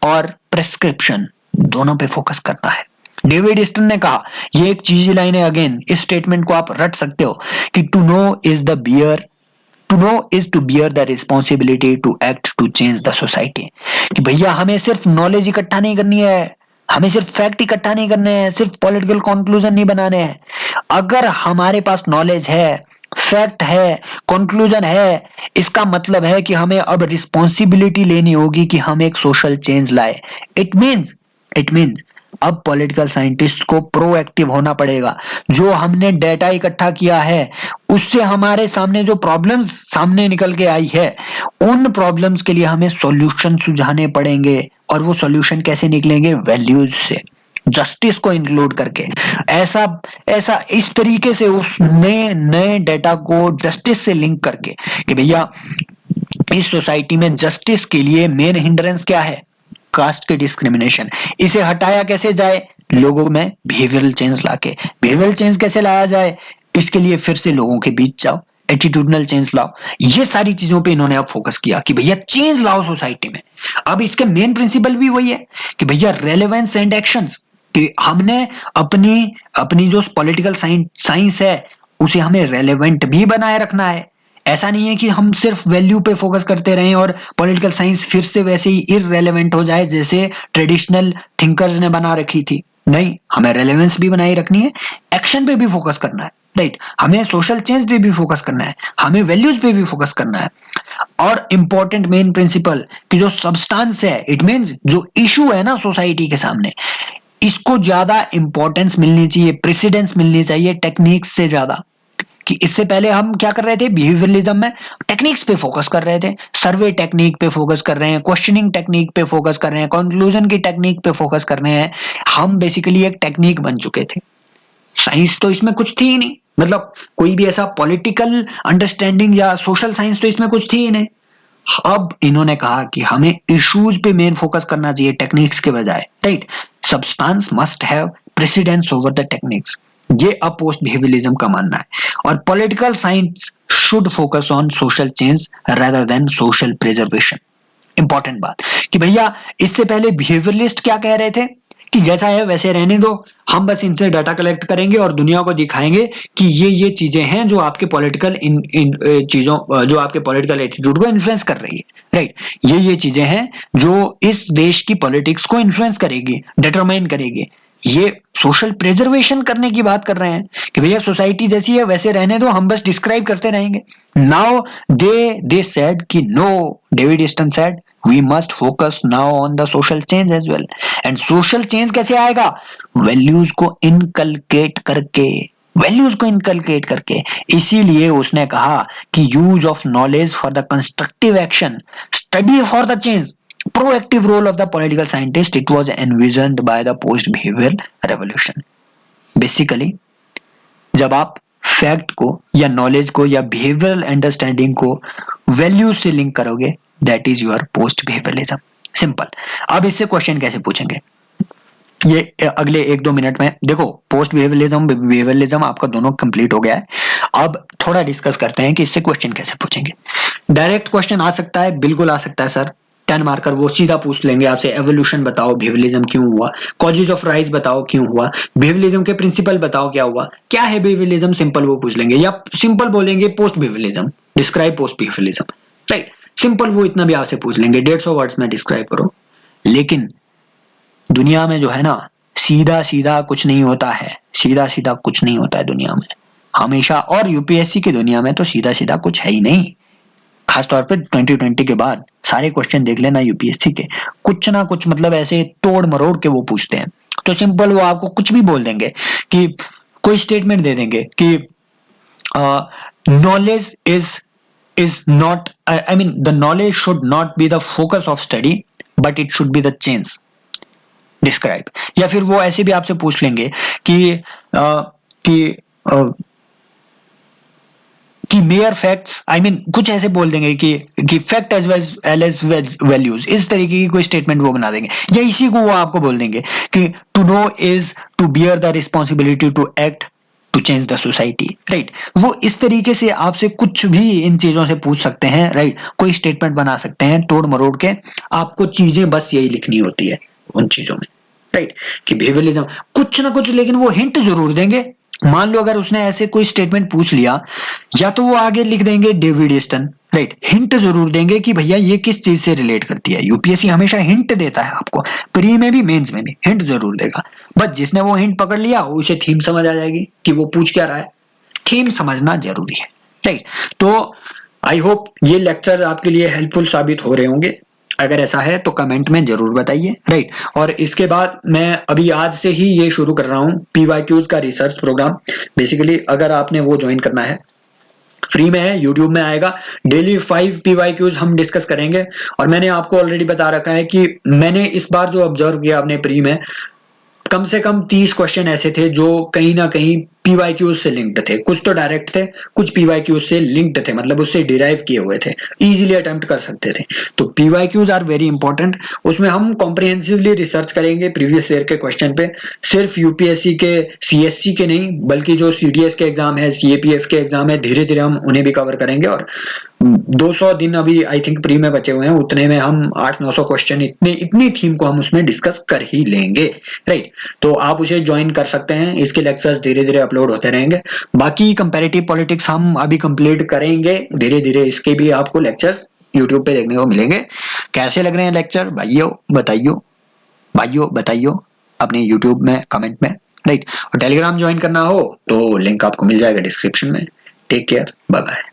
और प्रेस्क्रिप्शन दोनों पे फोकस करना है। डेविड ईस्टन ने कहा, ये एक चीजी लाइन है, अगेन इस स्टेटमेंट को आप रट सकते हो कि to know is to bear the responsibility to act to change the society. कि भैया हमें सिर्फ नॉलेज इकट्ठा नहीं करनी है, हमें सिर्फ फैक्ट इकट्ठा नहीं करने हैं, सिर्फ पॉलिटिकल कंक्लूजन नहीं बनाने हैं। अगर हमारे पास नॉलेज है, फैक्ट है, कंक्लूजन है, इसका मतलब है कि हमें अब रिस्पॉन्सिबिलिटी लेनी होगी कि हम एक सोशल चेंज लाए। इट मीन्स अब पॉलिटिकल साइंटिस्ट को प्रोएक्टिव होना पड़ेगा। जो हमने डेटा इकट्ठा किया है उससे हमारे सामने जो प्रॉब्लम्स सामने निकल के आई है, उन प्रॉब्लम्स के लिए हमें सॉल्यूशन सुझाने पड़ेंगे। और वो सॉल्यूशन कैसे निकलेंगे? वैल्यूज से, जस्टिस को इंक्लूड करके, ऐसा इस तरीके से उस नए डेटा को जस्टिस से लिंक करके कि भैया इस सोसाइटी में जस्टिस के लिए मेन हिंड्रेंस क्या है? कास्ट के डिस्क्रिमिनेशन। इसे हटाया कैसे जाए? लोगों में बिहेवियरल चेंज लाके। बिहेवियरल चेंज कैसे लाया जाए? इसके लिए फिर से लोगों के बीच जाओ, एटीट्यूडनल चेंज लाओ। ये सारी चीजों पे इन्होंने अब फोकस किया कि भैया चेंज लाओ सोसाइटी में। अब इसके मेन प्रिंसिपल भी वही है कि भैया रेलेवेंस एंड एक्शंस, कि हमने अपनी जो पॉलिटिकल साइंस है उसे हमें रेलेवेंट भी बनाए रखना है। ऐसा नहीं है कि हम सिर्फ वैल्यू पे फोकस करते रहें और पॉलिटिकल साइंस फिर से वैसे ही इररेलेवेंट हो जाए जैसे ट्रेडिशनल थिंकर्स ने बना रखी थी। नहीं, हमें रेलेवेंस भी बनाई रखनी है, एक्शन पे भी फोकस करना है, राइट। हमें सोशल चेंज पे भी फोकस करना है, हमें वैल्यूज पे भी फोकस करना है। और इंपॉर्टेंट मेन प्रिंसिपल कि जो सब्सटेंस है, इट मींस जो इशू है ना सोसाइटी के सामने, इसको ज्यादा इंपॉर्टेंस मिलनी चाहिए, प्रेसिडेंस मिलनी चाहिए टेक्निक्स से ज्यादा। कि इससे पहले हम क्या कर रहे थे? बिहेवियरलिज्म में टेक्निक्स पे फोकस कर रहे थे, सर्वे टेक्निक पे फोकस कर रहे हैं, क्वेश्चनिंग टेक्निक पे फोकस कर रहे हैं, कंक्लूजन की टेक्निक पे फोकस कर रहे हैं। हम बेसिकली एक टेक्निक बन चुके थे, साइंस तो इसमें कुछ थी ही नहीं। मतलब कोई भी ऐसा पॉलिटिकल अंडरस्टैंडिंग या सोशल साइंस तो इसमें कुछ थी ही नहीं। अब इन्होंने कहा कि हमें इश्यूज पे मेन फोकस करना चाहिए टेक्निक्स के बजाय, right. Substance must have precedence over the techniques, ये अब पोस्ट बिहेवियरलिज्म का मानना है। और political science should focus on social change rather than social preservation. Important बात कि भैया इससे पहले बिहेवियरलिस्ट क्या कह रहे थे कि जैसा है वैसे रहने दो, हम बस इनसे डाटा कलेक्ट करेंगे और दुनिया को दिखाएंगे कि ये चीजें हैं जो आपके पॉलिटिकल चीजों जो आपके पॉलिटिकल एटीट्यूड को इन्फ्लुएंस कर रही है, राइट। ये चीजें हैं जो इस देश की पॉलिटिक्स को इन्फ्लुएंस करेगी, डिटरमाइन करेगी। ये सोशल प्रिजर्वेशन करने की बात कर रहे हैं कि भैया सोसाइटी जैसी है वैसे रहने दो, हम बस डिस्क्राइब करते रहेंगे। नाउ दे सेड कि no, David Easton said we must focus now on the social change as well। and social change कैसे आएगा? वैल्यूज को इनकलकेट करके। इसीलिए उसने कहा कि use of knowledge for the constructive action, study for the change, proactive role of the political scientist, it was envisioned by the post behavioral revolution। Basically जब आप फैक्ट को या नॉलेज को या बिहेवियरल अंडरस्टैंडिंग को वैल्यूज से link करोगे, that is your post behaviourism. Simple. अब इससे क्वेश्चन कैसे पूछेंगे ये अगले 1-2 मिनट में देखो। पोस्ट बिहेवियरलिज्म आपका दोनों कंप्लीट हो गया है। अब थोड़ा डिस्कस करते हैं कि इससे क्वेश्चन कैसे पूछेंगे। डायरेक्ट क्वेश्चन आ सकता है, बिल्कुल आ सकता है सर। 10 मार्कर वो सीधा पूछ लेंगे आपसे, एवोल्यूशन बताओ, बिहेवियरलिज्म क्यों हुआ, कॉजेज ऑफ राइज बताओ क्यों हुआ, बिहेवियरलिज्म के प्रिंसिपल बताओ क्या हुआ, क्या है बिहेवियरलिज्म, सिंपल वो पूछ लेंगे। या सिंपल बोलेंगे post behaviourism, describe post behaviourism, right. Simple वो इतना भी आपसे पूछ लेंगे, 150 वर्ड्स में डिस्क्राइब करो। लेकिन दुनिया में जो है ना, सीधा सीधा कुछ नहीं होता है, सीधा कुछ नहीं होता है दुनिया में हमेशा। और यूपीएससी की दुनिया में तो सीधा सीधा कुछ है ही नहीं। खासतौर पे 2020 के बाद सारे क्वेश्चन देख लेना यूपीएससी के, कुछ ना कुछ मतलब ऐसे तोड़ मरोड़ के वो पूछते हैं। तो सिंपल वो आपको कुछ भी बोल देंगे कि कोई स्टेटमेंट दे देंगे कि knowledge is not, I mean the knowledge should not be the focus of study but it should be the change, describe। या फिर वो ऐसे भी आपसे पूछ लेंगे कि मेयर फैक्ट्स, आई मीन कुछ ऐसे बोल देंगे कि fact as well as values, इस तरीके की कोई स्टेटमेंट वो बना देंगे। या इसी को वो आपको बोल देंगे कि to know is to bear the responsibility to act to change the society, right. वो इस तरीके से आपसे कुछ भी इन चीजों से पूछ सकते हैं, राइट। कोई स्टेटमेंट बना सकते हैं तोड़ मरोड़ के, आपको चीजें बस यही लिखनी होती है उन चीजों में। राइट, कि बिहेवियरलिज्म कुछ ना कुछ, लेकिन वो हिंट जरूर देंगे। मान लो अगर उसने ऐसे कोई स्टेटमेंट पूछ लिया, या तो वो आगे लिख देंगे डेविड ईस्टन, राइट, हिंट जरूर देंगे कि भैया ये किस चीज से रिलेट करती है। यूपीएससी हमेशा हिंट देता है आपको, प्री में भी मेंस में भी हिंट जरूर देगा। बस जिसने वो हिंट पकड़ लिया उसे थीम समझ आ जाएगी कि वो पूछ क्या रहा है। थीम समझना जरूरी है, राइट। तो आई होप ये लेक्चर आपके लिए हेल्पफुल साबित हो रहे होंगे। अगर ऐसा है तो कमेंट में जरूर बताइए, राइट। और इसके बाद मैं अभी आज से ही ये शुरू कर रहा हूँ पीवाईक्यूज का रिसर्च प्रोग्राम। बेसिकली अगर आपने वो ज्वाइन करना है, फ्री में है, यूट्यूब में आएगा। डेली 5 पीवाईक्यूज हम डिस्कस करेंगे। और मैंने आपको ऑलरेडी बता रखा है कि मैंने इस बार जो ऑब्जर्व किया अपने प्री में, कम से कम 30 क्वेश्चन ऐसे थे जो कहीं ना कहीं पीवाईक्यूज से लिंक्ड थे। कुछ तो डायरेक्ट थे, कुछ पीवाईक्यूज से लिंक्ड थे, मतलब उससे डिराइव किए हुए थे, इजीली अटेम्प्ट कर सकते थे। तो पीवाईक्यूज आर वेरी इंपॉर्टेंट। उसमें हम कॉम्प्रिहेंसिवली रिसर्च करेंगे प्रीवियस ईयर के क्वेश्चन पे, सिर्फ यूपीएससी के सीएससी के नहीं, बल्कि जो सीडीएस के एग्जाम है, सीएपीएफ के एग्जाम है, धीरे धीरे हम उन्हें भी कवर करेंगे। और 200 दिन अभी आई थिंक प्री में बचे हुए हैं, उतने में हम 800-900 क्वेश्चन, इतनी थीम को हम उसमें डिस्कस कर ही लेंगे, राइट। तो आप उसे ज्वाइन कर सकते हैं, इसके लेक्चर्स धीरे धीरे अपलोड होते रहेंगे। बाकी कंपैरेटिव पॉलिटिक्स हम अभी कंप्लीट करेंगे धीरे धीरे, इसके भी आपको लेक्चर्स यूट्यूब पे देखने को मिलेंगे। कैसे लग रहे हैं लेक्चर भाइयों बताइयो अपने यूट्यूब में कमेंट में, राइट। और टेलीग्राम ज्वाइन करना हो तो लिंक आपको मिल जाएगा डिस्क्रिप्शन में। Take care, bye bye.